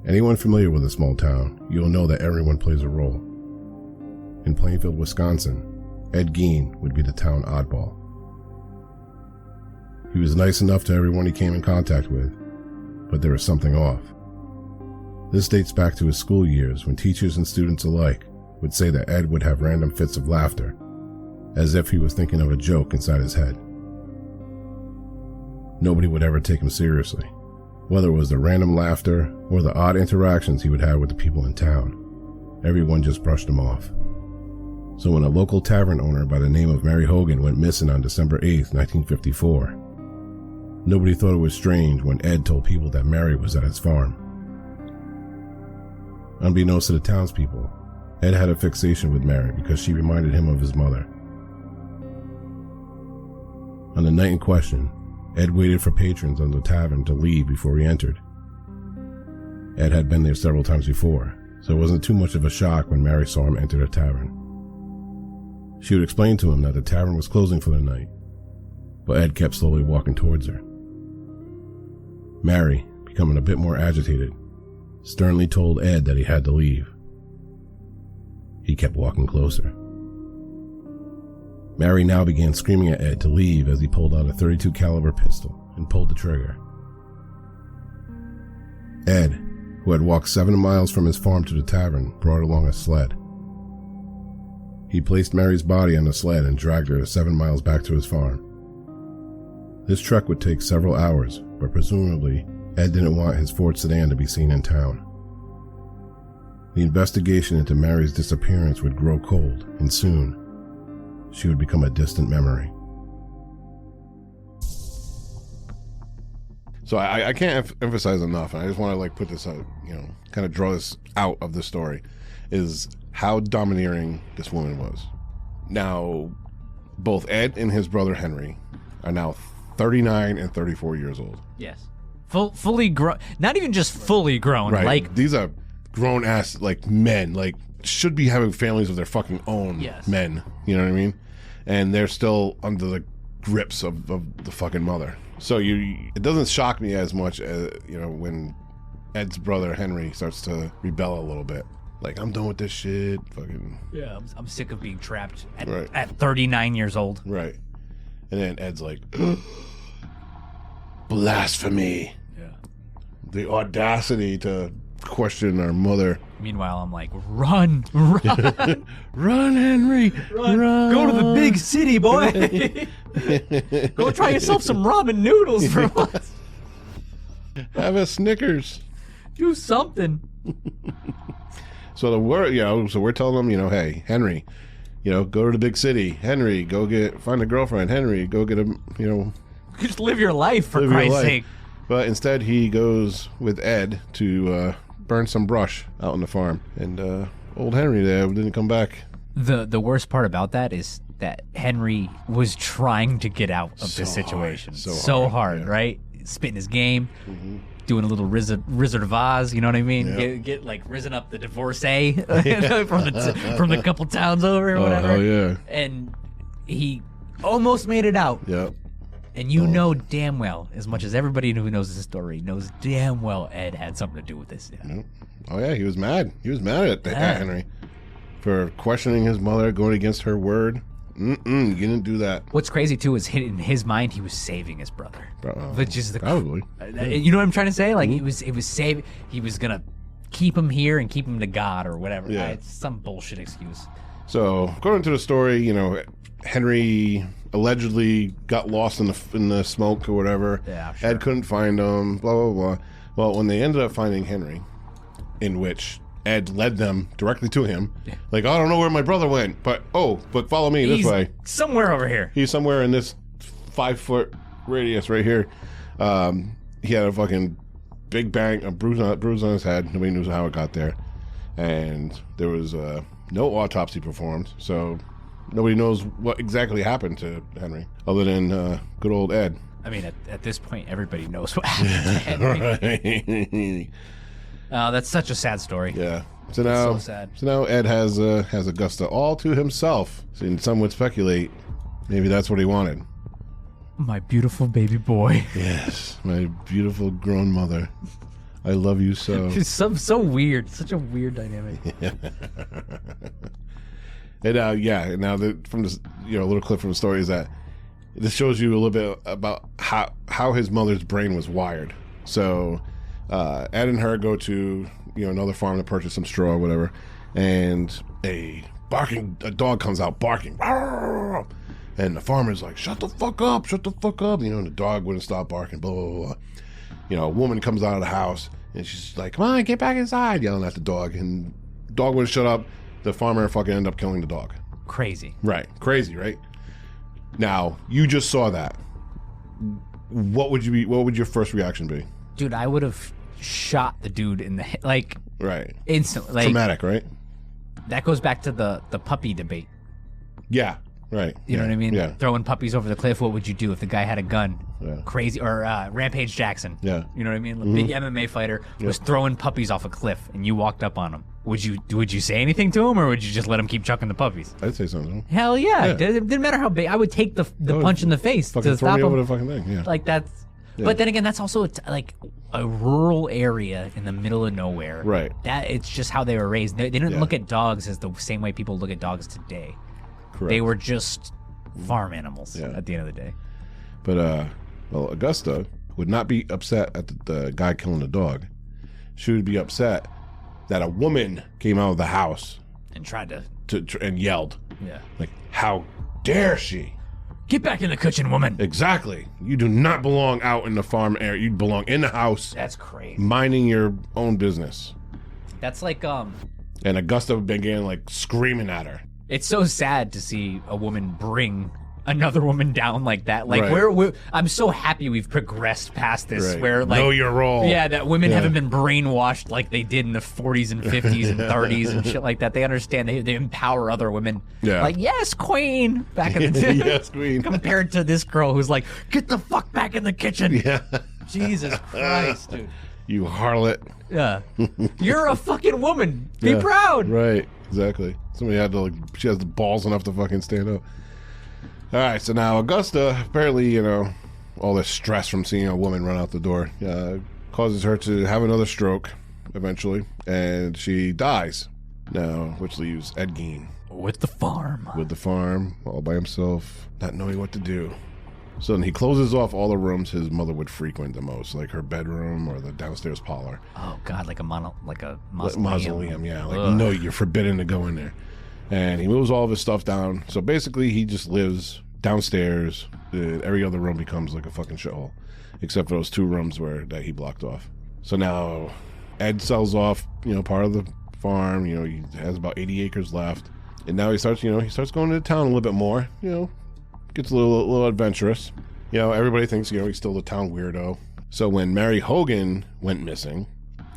Anyone familiar with a small town, you'll know that everyone plays a role. In Plainfield, Wisconsin, Ed Gein would be the town oddball. He was nice enough to everyone he came in contact with, but there was something off. This dates back to his school years when teachers and students alike would say that Ed would have random fits of laughter, as if he was thinking of a joke inside his head. Nobody would ever take him seriously. Whether it was the random laughter or the odd interactions he would have with the people in town, everyone just brushed him off. So when a local tavern owner by the name of Mary Hogan went missing on December 8th, 1954, nobody thought it was strange when Ed told people that Mary was at his farm. Unbeknownst to the townspeople, Ed had a fixation with Mary because she reminded him of his mother. On the night in question, Ed waited for patrons of the tavern to leave before he entered. Ed had been there several times before, so it wasn't too much of a shock when Mary saw him enter the tavern. She would explain to him that the tavern was closing for the night, but Ed kept slowly walking towards her. Mary, becoming a bit more agitated, sternly told Ed that he had to leave. He kept walking closer. Mary now began screaming at Ed to leave as he pulled out a .32 caliber pistol and pulled the trigger. Ed, who had walked 7 miles from his farm to the tavern, brought along a sled. He placed Mary's body on the sled and dragged her 7 miles back to his farm. This trek would take several hours, but presumably Ed didn't want his Ford sedan to be seen in town. The investigation into Mary's disappearance would grow cold, and soon, she would become a distant memory. So I can't emphasize enough, and I just want to put this out, kind of draw this out of the story, is how domineering this woman was. Now, both Ed and his brother Henry are now 39 and 34 years old. Yes. Fully grown. Not even just fully grown. Right. These are grown ass men, should be having families of their fucking own. Yes. Men. You know what I mean? And they're still under the grips of the fucking mother. So it doesn't shock me as much as, when Ed's brother Henry starts to rebel a little bit. I'm done with this shit. Fucking. Yeah, I'm sick of being trapped Right. at 39 years old. Right. And then Ed's like, blasphemy. Yeah. The audacity to question our mother. Meanwhile, I'm like, run. Run, Henry. Run. Go to the big city, boy. Go try yourself some ramen noodles for once. Have a Snickers. Do something. So we're telling them, hey, Henry, go to the big city. Henry, go find a girlfriend. Henry, go get just live your life, for Christ's sake. But instead, he goes with Ed to burn some brush out on the farm. And old Henry there didn't come back. The worst part about that is that Henry was trying to get out of this situation. So hard, yeah. Right? Spitting his game. Mm-hmm. Doing a little Wizard of Oz, you know what I mean? Yep. Get risen up the divorcee from the couple towns over or whatever. Oh yeah. And he almost made it out. Yep. And you know damn well, as much as everybody who knows this story knows damn well, Ed had something to do with this. Yeah. Yep. Oh yeah, he was mad. He was mad at Henry for questioning his mother, going against her word. You didn't do that. What's crazy too is in his mind he was saving his brother, which is probably. You know what I'm trying to say? He was saving. He was gonna keep him here and keep him to God or whatever. Yeah. It's some bullshit excuse. So according to the story, Henry allegedly got lost in the smoke or whatever. Yeah, sure. Ed couldn't find him. Blah blah blah. Well, when they ended up finding Henry, in which Ed led them directly to him. I don't know where my brother went, but follow me this way. Somewhere over here. He's somewhere in this 5-foot radius right here. He had a fucking big bang, a bruise on his head. Nobody knew how it got there. And there was no autopsy performed, so nobody knows what exactly happened to Henry, other than good old Ed. I mean, at this point, everybody knows what happened to Henry. Right. That's such a sad story. Yeah. So sad. So now Ed has Augusta all to himself. And some would speculate maybe that's what he wanted. My beautiful baby boy. Yes, my beautiful grown mother. I love you so. It's so weird. Such a weird dynamic. Yeah. And now from this, little clip from the story is that this shows you a little bit about how his mother's brain was wired. So Ed and her go to another farm to purchase some straw or whatever, and a dog comes out barking, and the farmer's like, shut the fuck up, and the dog wouldn't stop barking, blah blah blah. a woman comes out of the house and she's like, come on, get back inside, yelling at the dog. And the dog wouldn't shut up. The farmer fucking ended up killing the dog. Crazy. Right. Crazy, right? Now, you just saw that. What would your first reaction be? Dude, I would have shot the dude in the head. Like, right. Instantly. Like, traumatic, right? That goes back to the puppy debate. Yeah. Right. You know what I mean? Yeah. Throwing puppies over the cliff, what would you do if the guy had a gun? Yeah. Crazy. Or Rampage Jackson. Yeah. You know what I mean? The big MMA fighter was throwing puppies off a cliff and you walked up on him. Would you say anything to him or would you just let him keep chucking the puppies? I'd say something. Hell yeah. It didn't matter how big. I would take the punch in the face fucking to throw stop me him. over the fucking thing. Yeah. Like that's... Yeah. But then again, that's also like a rural area in the middle of nowhere. Right. That it's just how they were raised. They didn't look at dogs as the same way people look at dogs today. Correct. They were just farm animals at the end of the day. But Augusta would not be upset at the guy killing the dog. She would be upset that a woman came out of the house and tried to and yelled. Yeah. Like, how dare she? Get back in the kitchen, woman. Exactly. You do not belong out in the farm area. You belong in the house. That's crazy. Minding your own business. That's like And Augusta began like screaming at her. It's so sad to see a woman bring another woman down like that. Like Right. I'm so happy we've progressed past this. Right. Where like know your role. Yeah, that women haven't been brainwashed like they did in the 40s and 50s and 30s and shit like that. They understand. They empower other women. Yeah. Like, yes, queen. Back in the day. Yes, queen. Compared to this girl who's like, get the fuck back in the kitchen. Yeah. Jesus Christ, dude. You harlot. Yeah. You're a fucking woman. Be proud. Right. Exactly. Somebody had to she has the balls enough to fucking stand up. All right, so now Augusta, apparently, all this stress from seeing a woman run out the door causes her to have another stroke eventually, and she dies. Now, which leaves Ed Gein with the farm, all by himself, not knowing what to do. So then he closes off all the rooms his mother would frequent the most, like her bedroom or the downstairs parlor. Oh God, like a mausoleum. Mausoleum, yeah. Like, no, you're forbidden to go in there. And he moves all of his stuff down. So basically, he just lives downstairs. Every other room becomes like a fucking shithole, except for those 2 rooms that he blocked off. So now Ed sells off, part of the farm. He has about 80 acres left, and now he starts going to town a little bit more. Gets a little adventurous. Everybody thinks he's still the town weirdo. So when Mary Hogan went missing,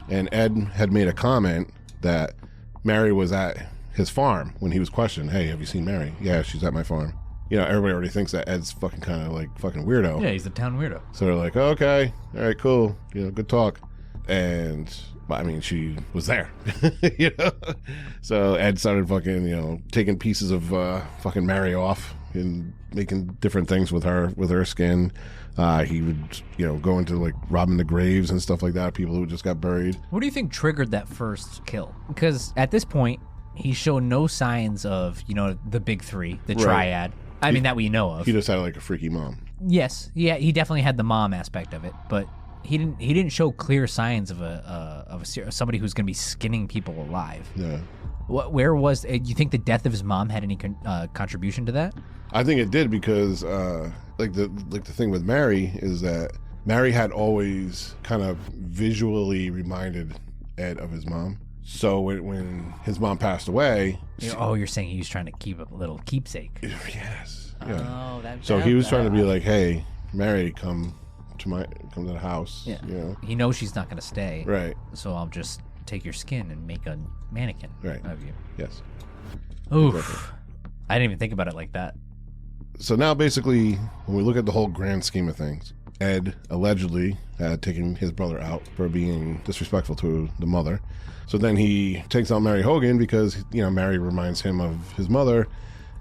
and Ed had made a comment that Mary was at his farm when he was questioned, hey, have you seen Mary? Yeah, she's at my farm. Everybody already thinks that Ed's fucking kind of like fucking weirdo. Yeah, he's the town weirdo. So they're like, oh, okay, all right, cool, good talk. And I mean, she was there, So Ed started fucking, taking pieces of fucking Mary off and making different things with her skin. He would, go into like robbing the graves and stuff like that. People who just got buried. What do you think triggered that first kill? Because at this point, he showed no signs of, the big 3, the triad. I mean, that we know of. He just had like a freaky mom. Yes, yeah, he definitely had the mom aspect of it, but he didn't show clear signs of somebody who's going to be skinning people alive. Yeah. Where was? Do you think the death of his mom had any contribution to that? I think it did because the thing with Mary is that Mary had always kind of visually reminded Ed of his mom. So when his mom passed away... you're saying he was trying to keep a little keepsake. Yes. Yeah. Oh, that's... So he was trying to be like, hey, Mary, come to the house. Yeah. He knows she's not going to stay. Right. So I'll just take your skin and make a mannequin of you. Yes. Oof. Exactly. I didn't even think about it like that. So now basically, when we look at the whole grand scheme of things, Ed allegedly had taken his brother out for being disrespectful to the mother. So then he takes out Mary Hogan because, Mary reminds him of his mother,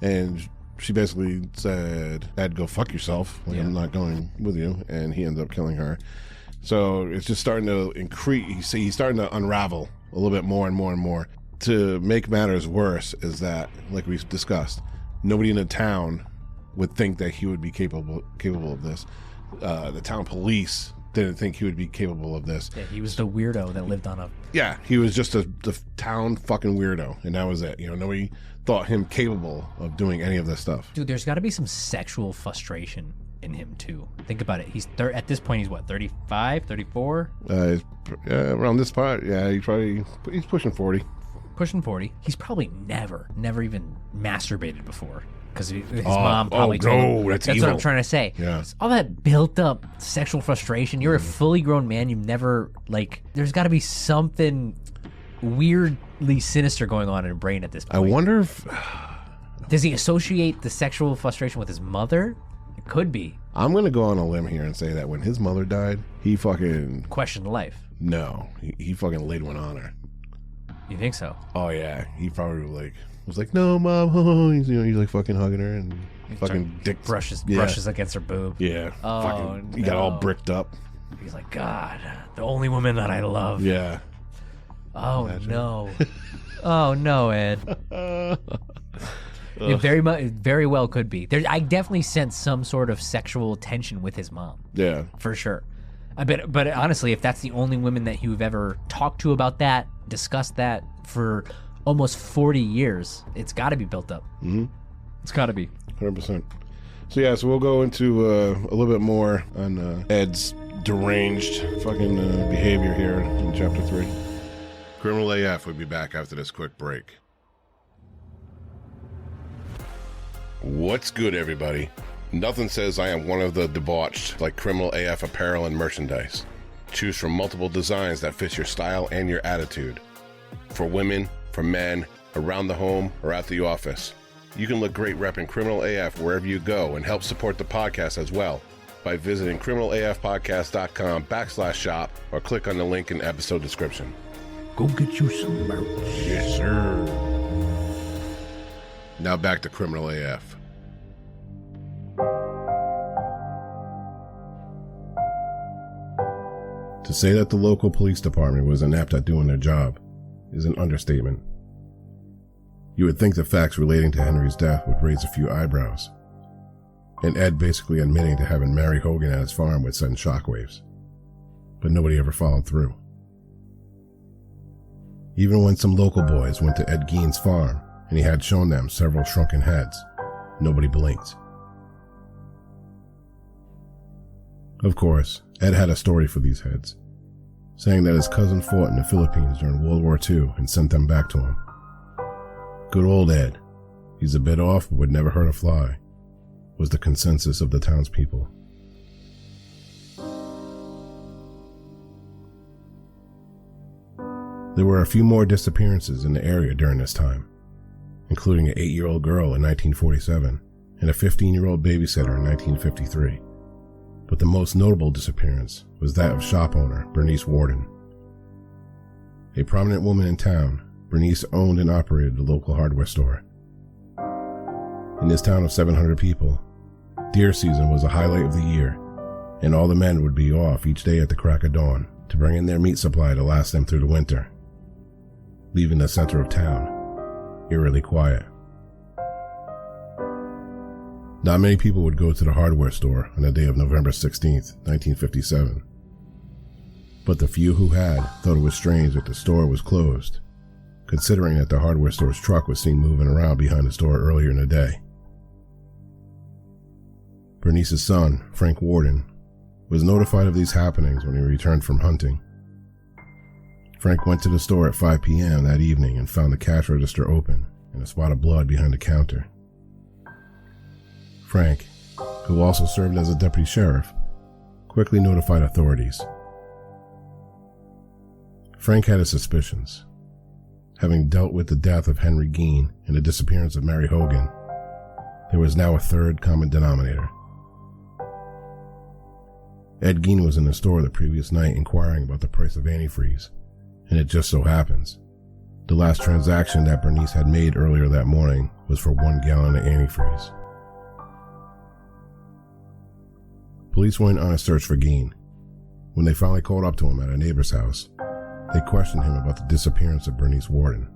and she basically said, Ed, go fuck yourself. Like, I'm not going with you. And he ended up killing her. So it's just starting to increase. He's starting to unravel a little bit more and more and more. To make matters worse is that, like we've discussed, nobody in the town would think that he would be capable of this. The town police didn't think he would be capable of this. Yeah, he was the weirdo that lived on a... Yeah, he was just the town fucking weirdo, and that was it. Nobody thought him capable of doing any of this stuff. Dude, there's got to be some sexual frustration in him too. Think about it. He's at this point, he's what, 35, 34? Around this part, yeah, he's pushing 40. Pushing 40. He's probably never even masturbated before. Because his mom probably told him. That's evil. what I'm trying to say. Yeah. All that built up sexual frustration. You're a fully grown man. You've never, there's got to be something weirdly sinister going on in your brain at this point. I wonder if... Does he associate the sexual frustration with his mother? It could be. I'm going to go on a limb here and say that when his mother died, he fucking... Questioned life. No. He fucking laid one on her. You think so? Oh, yeah. He probably, was like, no, Mom. He's like fucking hugging her and fucking dick brushes against her boob. Yeah. Oh, fucking, he got all bricked up. He's like, God, the only woman that I love. Yeah. Oh, no. Oh, no, Ed. It very well could be. I definitely sense some sort of sexual tension with his mom. Yeah. For sure. But honestly, if that's the only women that you've ever talked to about that, discussed that for almost 40 years, it's got to be built up. Mm-hmm. It's got to be. 100%. So we'll go into a little bit more on Ed's deranged fucking behavior here in Chapter 3. Criminal AF will be back after this quick break. What's good, everybody? Nothing says I am one of the debauched like Criminal AF apparel and merchandise. Choose from multiple designs that fit your style and your attitude. For women, for men, around the home, or at the office. You can look great repping Criminal AF wherever you go and help support the podcast as well by visiting criminalafpodcast.com/shop or click on the link in the episode description. Go get you some merch. Yes, sir. Now back to Criminal AF. To say that the local police department was inept at doing their job is an understatement. You would think the facts relating to Henry's death would raise a few eyebrows, and Ed basically admitting to having Mary Hogan at his farm would send shockwaves, but nobody ever followed through. Even when some local boys went to Ed Gein's farm and he had shown them several shrunken heads, nobody blinked. Of course, Ed had a story for these heads, saying that his cousin fought in the Philippines during World War II and sent them back to him. Good old Ed. He's a bit off but would never hurt a fly, was the consensus of the townspeople. There were a few more disappearances in the area during this time, including an 8-year-old girl in 1947 and a 15-year-old babysitter in 1953. But the most notable disappearance was that of shop owner Bernice Warden. A prominent woman in town, Bernice owned and operated the local hardware store. In this town of 700 people, deer season was a highlight of the year, and all the men would be off each day at the crack of dawn to bring in their meat supply to last them through the winter, leaving the center of town eerily quiet. Not many people would go to the hardware store on the day of November 16th, 1957. But the few who had thought it was strange that the store was closed, considering that the hardware store's truck was seen moving around behind the store earlier in the day. Bernice's son, Frank Warden, was notified of these happenings when he returned from hunting. Frank went to the store at 5 p.m. that evening and found the cash register open and a spot of blood behind the counter. Frank, who also served as a deputy sheriff, quickly notified authorities. Frank had his suspicions. Having dealt with the death of Henry Gein and the disappearance of Mary Hogan, there was now a third common denominator. Ed Gein was in the store the previous night inquiring about the price of antifreeze, and it just so happens the last transaction that Bernice had made earlier that morning was for 1 gallon of antifreeze. Police went on a search for Gein. When they finally called up to him at a neighbor's house, they questioned him about the disappearance of Bernice Warden.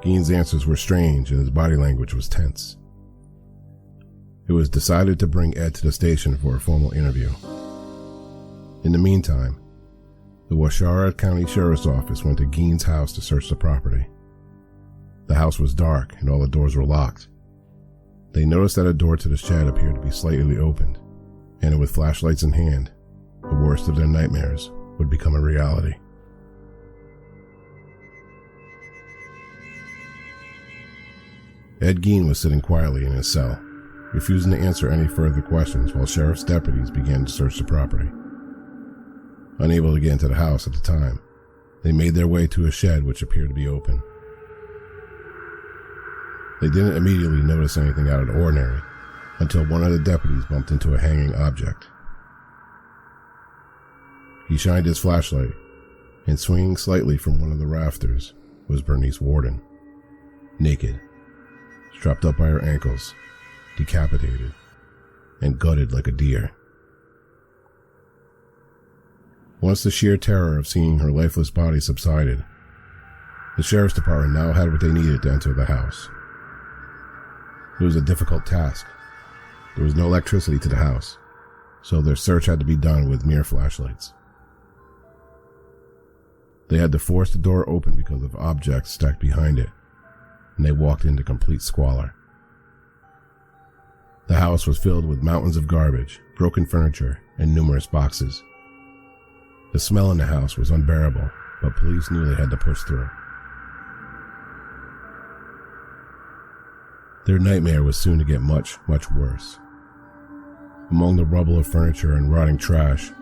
Gein's answers were strange and his body language was tense. It was decided to bring Ed to the station for a formal interview. In the meantime, the Washara County Sheriff's Office went to Gein's house to search the property. The house was dark and all the doors were locked. They noticed that a door to the shed appeared to be slightly opened, and with flashlights in hand, the worst of their nightmares would become a reality. Ed Gein was sitting quietly in his cell, refusing to answer any further questions while sheriff's deputies began to search the property. Unable to get into the house at the time, they made their way to a shed which appeared to be open. They didn't immediately notice anything out of the ordinary until one of the deputies bumped into a hanging object. He shined his flashlight, and swinging slightly from one of the rafters was Bernice Warden, naked, strapped up by her ankles, decapitated, and gutted like a deer. Once the sheer terror of seeing her lifeless body subsided, the sheriff's department now had what they needed to enter the house. It was a difficult task. There was no electricity to the house, so their search had to be done with mere flashlights. They had to force the door open because of objects stacked behind it, and they walked into complete squalor. The house was filled with mountains of garbage, broken furniture, and numerous boxes. The smell in the house was unbearable, but police knew they had to push through. Their nightmare was soon to get much, much worse. Among the rubble of furniture and rotting trash,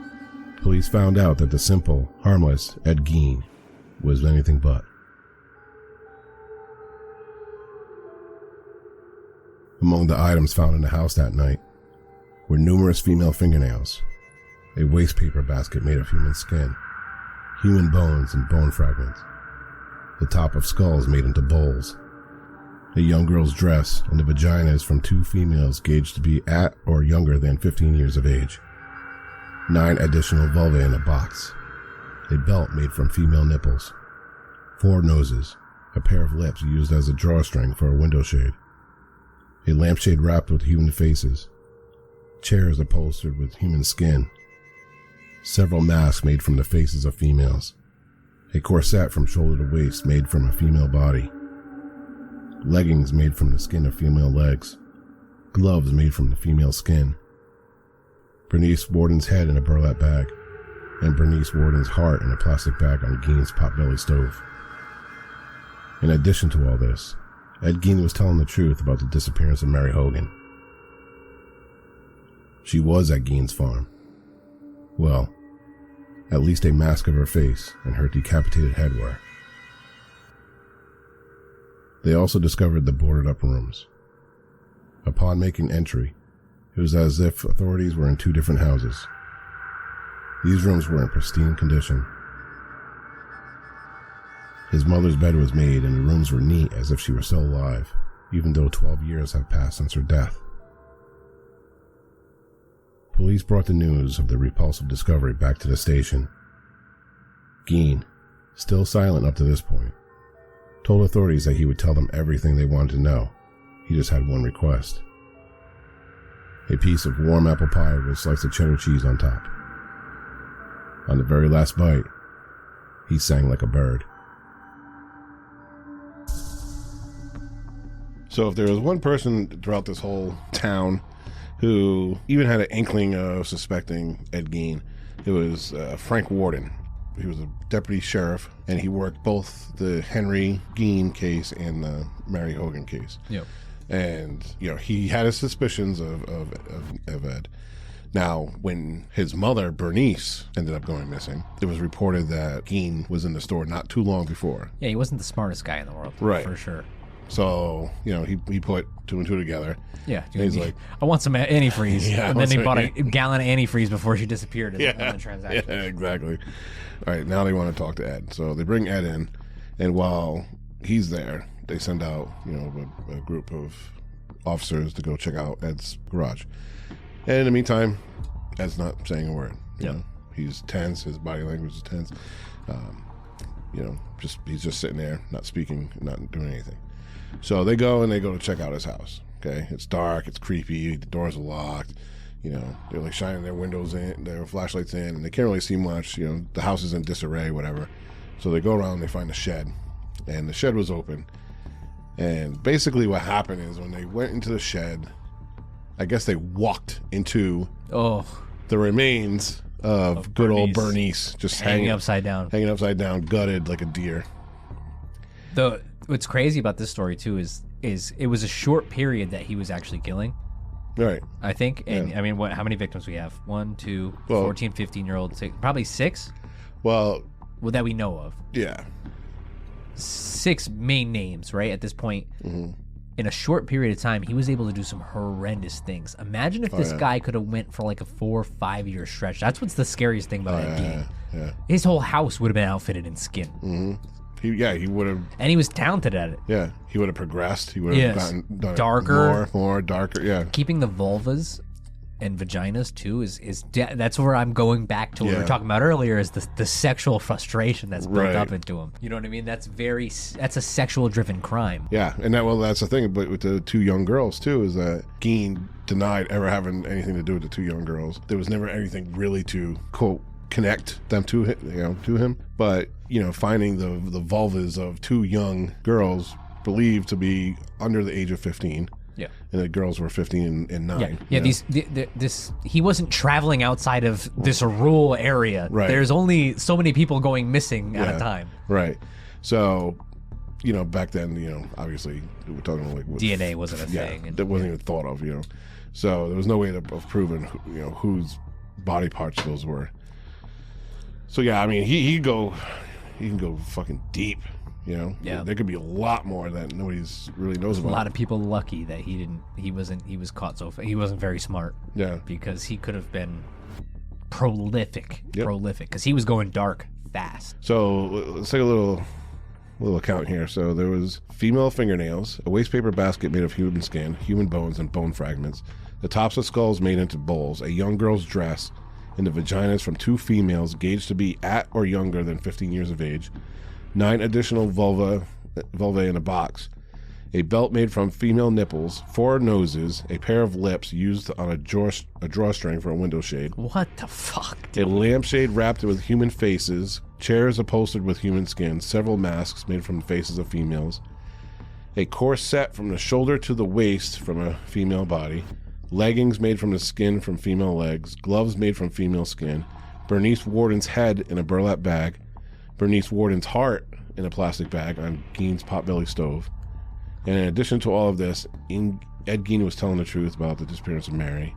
police found out that the simple, harmless Ed Gein was anything but. Among the items found in the house that night were numerous female fingernails, a waste paper basket made of human skin, human bones and bone fragments, the top of skulls made into bowls, a young girl's dress, and the vaginas from 2 females gauged to be at or younger than 15 years of age, 9 additional vulvae in a box, a belt made from female nipples, 4 noses, a pair of lips used as a drawstring for a window shade, a lampshade wrapped with human faces, chairs upholstered with human skin, several masks made from the faces of females, a corset from shoulder to waist made from a female body, leggings made from the skin of female legs, gloves made from the female skin, Bernice Warden's head in a burlap bag, and Bernice Warden's heart in a plastic bag on Gein's potbelly stove. In addition to all this, Ed Gein was telling the truth about the disappearance of Mary Hogan. She was at Gein's farm. Well, at least a mask of her face and her decapitated head were. They also discovered the boarded-up rooms. Upon making entry, it was as if authorities were in 2 different houses. These rooms were in pristine condition. His mother's bed was made and the rooms were neat as if she were still alive, even though 12 years have passed since her death. Police brought the news of the repulsive discovery back to the station. Gein, still silent up to this point, told authorities that he would tell them everything they wanted to know. He just had one request. A piece of warm apple pie with a slice of cheddar cheese on top. On the very last bite, he sang like a bird. So if there was one person throughout this whole town who even had an inkling of suspecting Ed Gein, it was Frank Warden. He was a deputy sheriff, and he worked both the Henry Gein case and the Mary Hogan case. Yep. And, he had his suspicions of Ed. Now, when his mother, Bernice, ended up going missing, it was reported that Gein was in the store not too long before. Yeah, he wasn't the smartest guy in the world. Right. For sure. So, he put 2 and 2 together. Yeah. And he's like, I want some antifreeze. Yeah, and then he bought a gallon of antifreeze before she disappeared in the transaction. Yeah, exactly. All right, now they want to talk to Ed. So they bring Ed in, and while he's there, they send out, a group of officers to go check out Ed's garage. And in the meantime, Ed's not saying a word. You know? He's tense. His body language is tense. He's just sitting there, not speaking, not doing anything. So they go to check out his house. Okay, it's dark, it's creepy, the doors are locked. They're like shining their windows in, their flashlights in, and they can't really see much. The house is in disarray, whatever. So they go around, they find a shed, and the shed was open. And basically what happened is when they went into the shed, I guess they walked into the remains of good old Bernice, just hanging upside down, gutted like a deer. What's crazy about this story too is it was a short period that he was actually killing. Right. I think. And I mean, how many victims we have? 1, 2, 14, 15-year-olds, probably 6. Well, that we know of. Yeah. 6 main names, right? At this point, in a short period of time, he was able to do some horrendous things. Imagine if this guy could have went for like a 4 or 5 year stretch. That's what's the scariest thing about that game. Yeah. His whole house would have been outfitted in skin. Mm-hmm. He would have, and he was talented at it. Yeah, he would have progressed. He would have gotten done darker, more darker. Yeah, keeping the vulvas and vaginas too is that's where I'm going back to what we were talking about earlier. Is the sexual frustration that's built up into him. You know what I mean? That's a sexual driven crime. Yeah, and that's the thing. But with the 2 young girls too, is that Gein denied ever having anything to do with the 2 young girls. There was never anything really to quote connect them to him. But finding the vulvas of 2 young girls believed to be under the age of 15. Yeah, and the girls were 15 and 9. Yeah. He wasn't traveling outside of this rural area. Right. There's only so many people going missing at a time. Right. So, back then, obviously we're talking like DNA wasn't a thing. That wasn't even thought of. So there was no way of proving whose body parts those were. So yeah, I mean he can go fucking deep. Yeah. There could be a lot more that nobody's really knows about. A lot of people lucky that he was caught he wasn't very smart. Yeah. Because he could have been prolific because he was going dark fast. So let's take a little account here. So there was female fingernails, a waste paper basket made of human skin, human bones, and bone fragments, the tops of skulls made into bowls, a young girl's dress, and the vaginas from 2 females gauged to be at or younger than 15 years of age, 9 additional vulvae in a box, a belt made from female nipples, 4 noses, a pair of lips used on a drawstring for a window shade. What the fuck, dude? A lampshade wrapped with human faces, chairs upholstered with human skin, several masks made from the faces of females, a corset from the shoulder to the waist from a female body, leggings made from the skin from female legs, gloves made from female skin, Bernice Warden's head in a burlap bag, Bernice Warden's heart in a plastic bag on Gein's potbelly stove. And in addition to all of this, Ed Gein was telling the truth about the disappearance of Mary.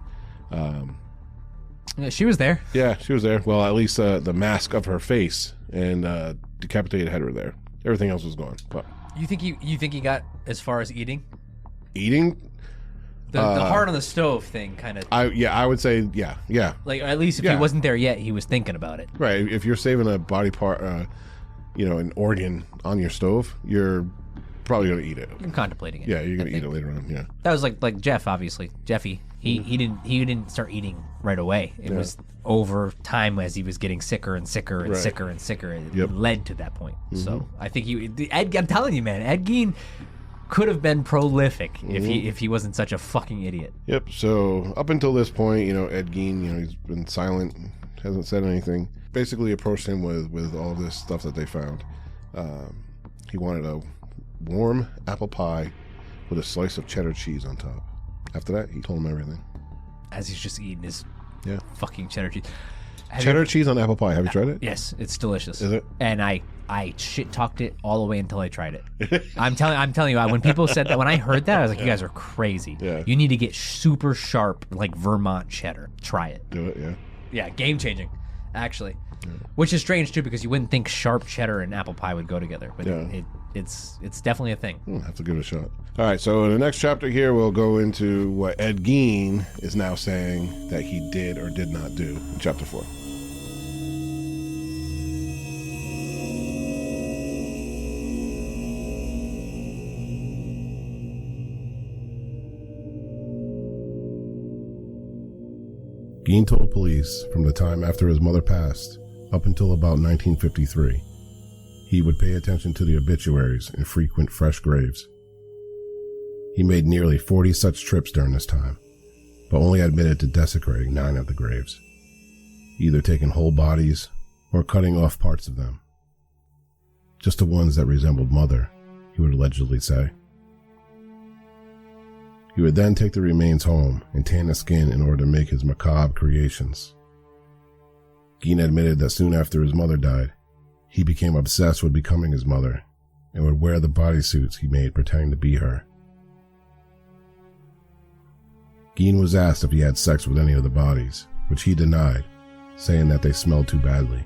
She was there. Yeah, she was there. Well, at least the mask of her face and decapitated head were there. Everything else was gone. But you think he got as far as eating? Eating? The heart on the stove thing, kind of. I would say, yeah. Like, at least if he wasn't there yet, he was thinking about it. Right. If you're saving a body part, an organ on your stove, you're probably going to eat it. I'm contemplating it. Yeah, you're going to eat it later on. Yeah. That was like Jeff, obviously. Jeffy, he didn't start eating right away. It was over time as he was getting sicker and sicker and sicker and sicker. It led to that point. Mm-hmm. So I think I'm telling you, man, Ed Gein could have been prolific if he wasn't such a fucking idiot. Yep. So up until this point, Ed Gein, he's been silent, hasn't said anything. Basically approached him with all this stuff that they found. He wanted a warm apple pie with a slice of cheddar cheese on top. After that, he told him everything. As he's just eating his fucking cheddar cheese. Cheddar cheese on apple pie. Have you tried it? Yes, it's delicious. Is it? And I shit talked it all the way until I tried it. I'm telling you, when people said that, when I heard that, I was like, you guys are crazy. Yeah. You need to get super sharp, like Vermont cheddar. Try it. Do it, yeah. Yeah, game changing, actually. Yeah. Which is strange too, because you wouldn't think sharp cheddar and apple pie would go together, but it's definitely a thing. I'll have to give it a shot. All right, so in the next chapter here, we'll go into what Ed Gein is now saying that he did or did not do in chapter 4. Gein told police from the time after his mother passed up until about 1953, he would pay attention to the obituaries and frequent fresh graves. He made nearly 40 such trips during this time, but only admitted to desecrating 9 of the graves, either taking whole bodies or cutting off parts of them. Just the ones that resembled Mother, he would allegedly say. He would then take the remains home and tan the skin in order to make his macabre creations. Gein admitted that soon after his mother died, he became obsessed with becoming his mother and would wear the bodysuits he made pretending to be her. Gein was asked if he had sex with any of the bodies, which he denied, saying that they smelled too badly.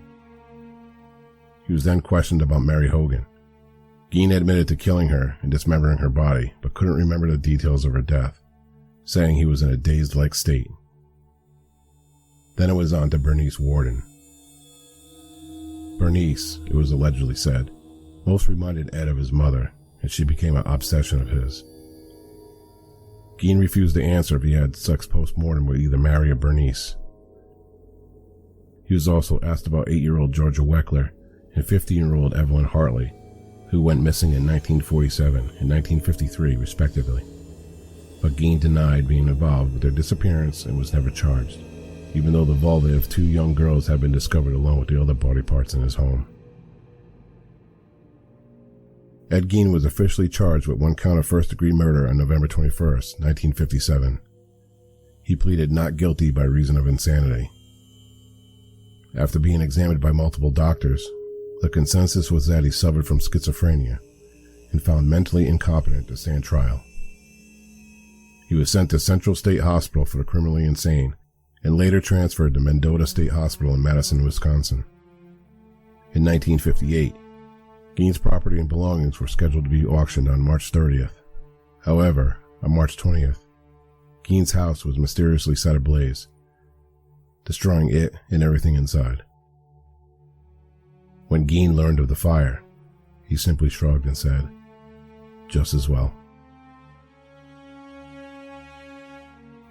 He was then questioned about Mary Hogan. Gein admitted to killing her and dismembering her body, but couldn't remember the details of her death, saying he was in a dazed-like state. Then it was on to Bernice Worden. Bernice, it was allegedly said, most reminded Ed of his mother, and she became an obsession of his. Gein refused to answer if he had sex post-mortem with either Mary or Bernice. He was also asked about 8-year-old Georgia Weckler and 15-year-old Evelyn Hartley, who went missing in 1947 and 1953, respectively. But Gein denied being involved with their disappearance and was never charged, even though the vulvae of 2 young girls had been discovered along with the other body parts in his home. Ed Gein was officially charged with 1 count of first-degree murder on November 21, 1957. He pleaded not guilty by reason of insanity. After being examined by multiple doctors, the consensus was that he suffered from schizophrenia and found mentally incompetent to stand trial. He was sent to Central State Hospital for the criminally insane and later transferred to Mendota State Hospital in Madison, Wisconsin. In 1958, Gein's property and belongings were scheduled to be auctioned on March 30th. However, on March 20th, Gein's house was mysteriously set ablaze, destroying it and everything inside. When Gein learned of the fire, he simply shrugged and said, "Just as well."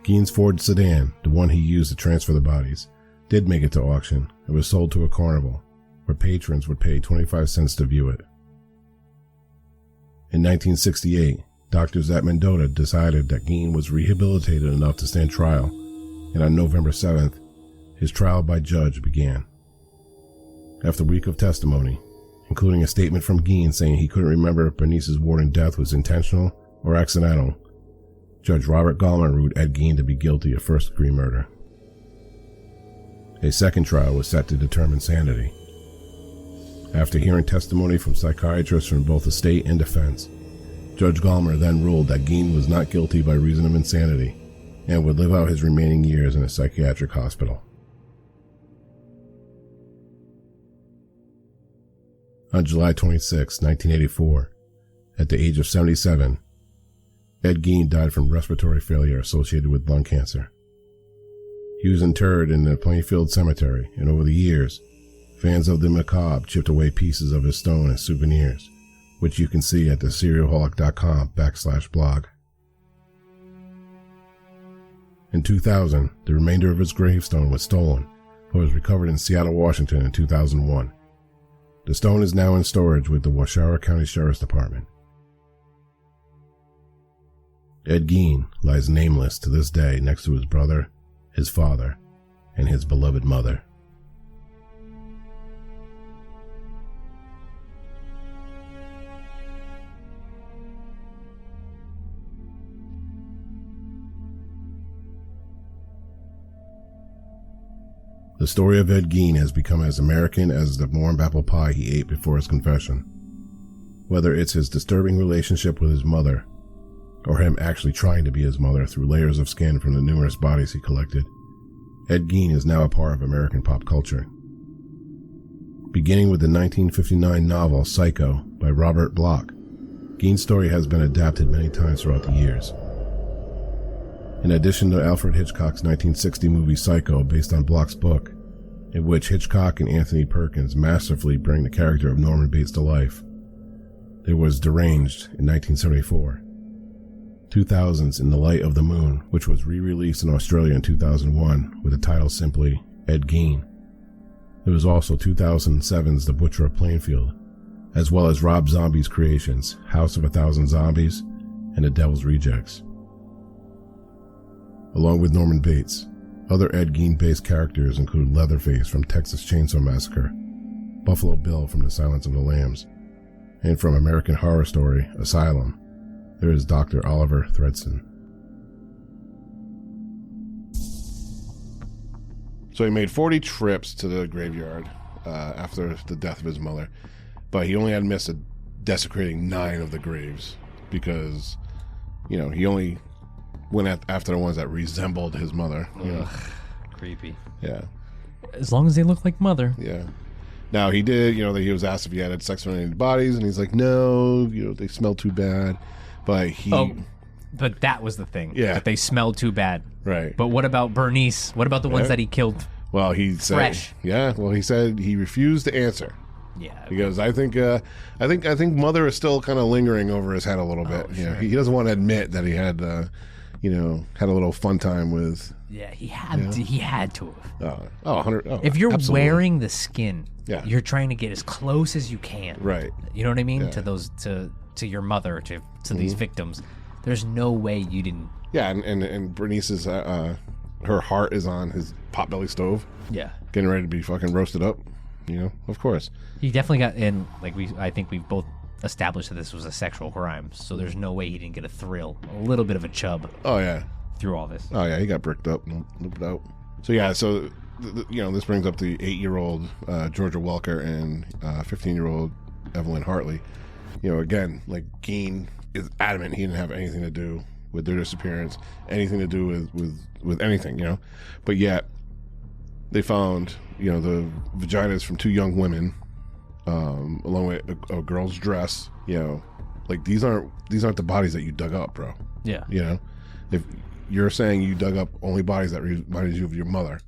Gein's Ford sedan, the one he used to transfer the bodies, did make it to auction and was sold to a carnival, where patrons would pay 25 cents to view it. In 1968, doctors at Mendota decided that Gein was rehabilitated enough to stand trial, and on November 7th, his trial by judge began. After a week of testimony, including a statement from Gein saying he couldn't remember if Bernice Worden's death was intentional or accidental, Judge Robert Gallmer ruled Ed Gein to be guilty of first-degree murder. A second trial was set to determine sanity. After hearing testimony from psychiatrists from both the state and defense, Judge Gallmer then ruled that Gein was not guilty by reason of insanity and would live out his remaining years in a psychiatric hospital. On July 26, 1984, at the age of 77, Ed Gein died from respiratory failure associated with lung cancer. He was interred in the Plainfield Cemetery, and over the years, fans of the macabre chipped away pieces of his stone as souvenirs, which you can see at the serialholic.com/blog. In 2000, the remainder of his gravestone was stolen, but was recovered in Seattle, Washington in 2001. The stone is now in storage with the Washoe County Sheriff's Department. Ed Gein lies nameless to this day next to his brother, his father, and his beloved mother. The story of Ed Gein has become as American as the warm apple pie he ate before his confession. Whether it's his disturbing relationship with his mother, or him actually trying to be his mother through layers of skin from the numerous bodies he collected, Ed Gein is now a part of American pop culture. Beginning with the 1959 novel Psycho by Robert Bloch, Gein's story has been adapted many times throughout the years. In addition to Alfred Hitchcock's 1960 movie Psycho based on Bloch's book, in which Hitchcock and Anthony Perkins masterfully bring the character of Norman Bates to life, there was Deranged in 1974, 2000's In the Light of the Moon, which was re-released in Australia in 2001 with the title simply Ed Gein. There was also 2007's The Butcher of Plainfield, as well as Rob Zombie's creations House of a Thousand Zombies and The Devil's Rejects. Along with Norman Bates, other Ed Gein-based characters include Leatherface from Texas Chainsaw Massacre, Buffalo Bill from The Silence of the Lambs, and from American Horror Story Asylum, there is Dr. Oliver Thredson. So he made 40 trips to the graveyard after the death of his mother, but he only had missed desecrating 9 of the graves because, you know, he only went after the ones that resembled his mother. Ugh, creepy. Yeah. As long as they look like mother. Yeah. Now he did, you know, he was asked if he had sex with any bodies, and he's like, no, you know, they smell too bad. But but that was the thing. Yeah. That they smelled too bad. Right. But what about Bernice? What about the ones that he killed? Well, he said, fresh. Yeah. Well, he said he refused to answer. Yeah. Because I think mother is still kind of lingering over his head a little bit. Sure. Yeah. He doesn't want to admit that he had, you know, had a little fun time with. Yeah, he had to have. 100. If you're absolutely. wearing the skin, Yeah. you're trying to get as close as you can. Right. You know what I mean? Yeah. To those to your mother, to these victims. There's no way you didn't. Yeah, and Bernice's her heart is on his potbelly stove, Yeah. getting ready to be fucking roasted up. You know, of course. He definitely got in. Like I think we've both established that this was a sexual crime. So there's no way he didn't get a thrill, a little bit of a chub Oh yeah. through all this. Oh yeah, he got bricked up, no doubt. So yeah, so you know, this brings up the 8-year-old Georgia Welker and 15-year-old Evelyn Hartley. You know, again, like Gein is adamant he didn't have anything to do with their disappearance, anything to do with anything, you know. But yet they found, you know, the vaginas from 2 young women, along with a girl's dress. You know, like these aren't the bodies that you dug up, bro. Yeah. You know, if you're saying you dug up only bodies that reminded you of your mother,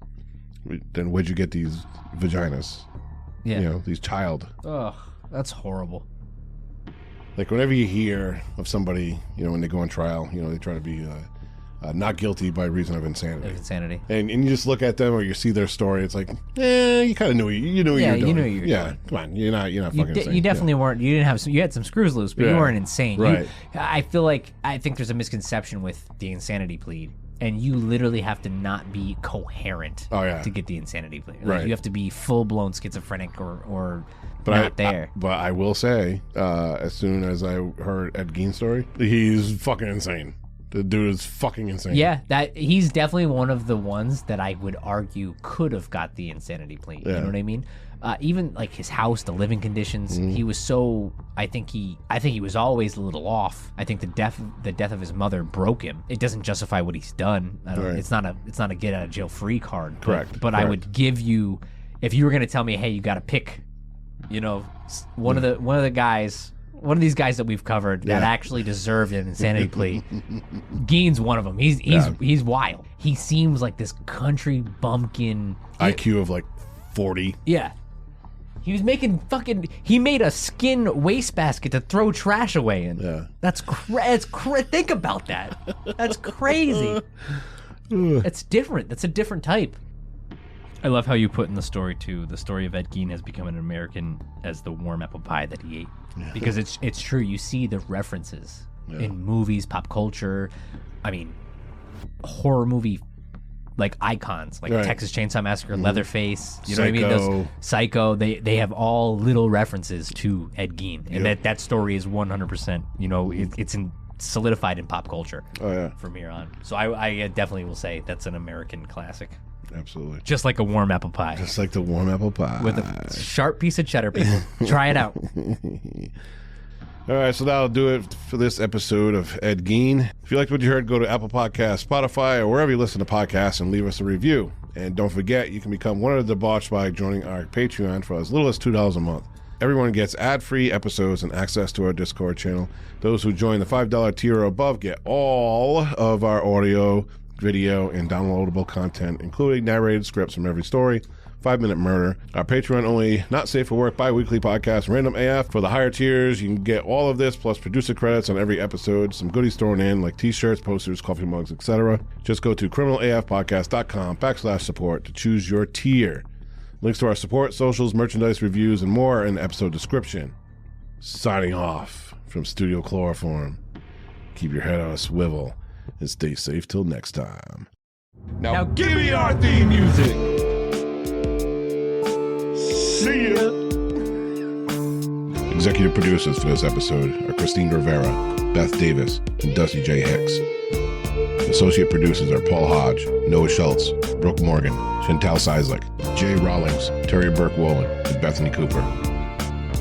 then where'd you get these vaginas? Yeah. You know, these child. Ugh, that's horrible. Like whenever you hear of somebody, you know, when they go on trial, you know, they try to be not guilty by reason of insanity. And you just look at them or you see their story, it's like, you kind of knew you knew what you were doing. you knew what you were doing. Come on, you're not fucking insane. You definitely weren't. You didn't have. You had some screws loose, but you weren't insane. Right. I think there's a misconception with the insanity plea, and you literally have to not be coherent. Oh, yeah. To get the insanity plea. Like, Right. You have to be full blown schizophrenic or not there. But I will say, as soon as I heard Ed Gein's story, he's fucking insane. The dude is fucking insane. Yeah, that he's definitely one of the ones that I would argue could have got the insanity plea. Yeah. You know what I mean? Even like his house, the living conditions, he was so. I think he was always a little off. I think the death of his mother broke him. It doesn't justify what he's done. Right. It's not a get out of jail free card. Correct. But I would give you, if you were going to tell me, hey, you got to pick, you know, one of the guys. One of these guys that we've covered that actually deserved an insanity plea. Gein's one of them. He's wild. He seems like this country bumpkin. IQ of like 40. Yeah. He was making he made a skin wastebasket to throw trash away in. Yeah. That's think about that. That's crazy. It's different. That's a different type. I love how you put in the story too. The story of Ed Gein has become an American as the warm apple pie that he ate, because it's true. You see the references in movies, pop culture. I mean, horror movie like icons like Texas Chainsaw Massacre, Leatherface. You know what I mean? Those Psycho. They have all little references to Ed Gein, and that story is 100%. You know, it's solidified in pop culture. Oh yeah. From here on. So I definitely will say that's an American classic. Absolutely. Just like a warm apple pie. Just like the warm apple pie. With a sharp piece of cheddar, people. Try it out. All right, so that'll do it for this episode of Ed Gein. If you liked what you heard, go to Apple Podcasts, Spotify, or wherever you listen to podcasts and leave us a review. And don't forget, you can become one of the debauched by joining our Patreon for as little as $2 a month. Everyone gets ad-free episodes and access to our Discord channel. Those who join the $5 tier or above get all of our audio, video, and downloadable content, including narrated scripts from every story, 5-Minute Murder, our Patreon-only Not Safe for Work bi-weekly podcast, Random AF. For the higher tiers, you can get all of this, plus producer credits on every episode, some goodies thrown in, like t-shirts, posters, coffee mugs, etc. Just go to criminalafpodcast.com/support to choose your tier. Links to our support, socials, merchandise reviews, and more in the episode description. Signing off from Studio Chloroform. Keep your head on a swivel and stay safe till next time. Now give me our theme music! See ya! Executive producers for this episode are Christine Rivera, Beth Davis, and Dusty J. Hicks. Associate producers are Paul Hodge, Noah Schultz, Brooke Morgan, Chantal Seislick, Jay Rawlings, Terry Burke-Wolin, and Bethany Cooper.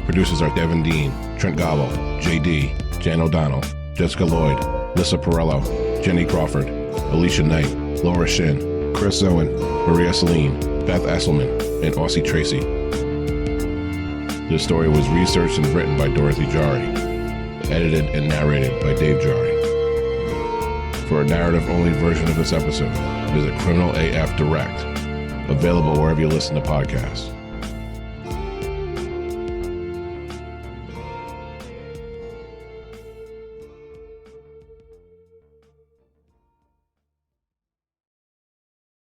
Producers are Devin Dean, Trent Gobble, JD, Jan O'Donnell, Jessica Lloyd, Lissa Perello, Jenny Crawford, Alicia Knight, Laura Shin, Chris Owen, Maria Celine, Beth Esselman, and Aussie Tracy. This story was researched and written by Dorothy Jari, edited and narrated by Dave Jari. For a narrative-only version of this episode, visit Criminal AF Direct, available wherever you listen to podcasts.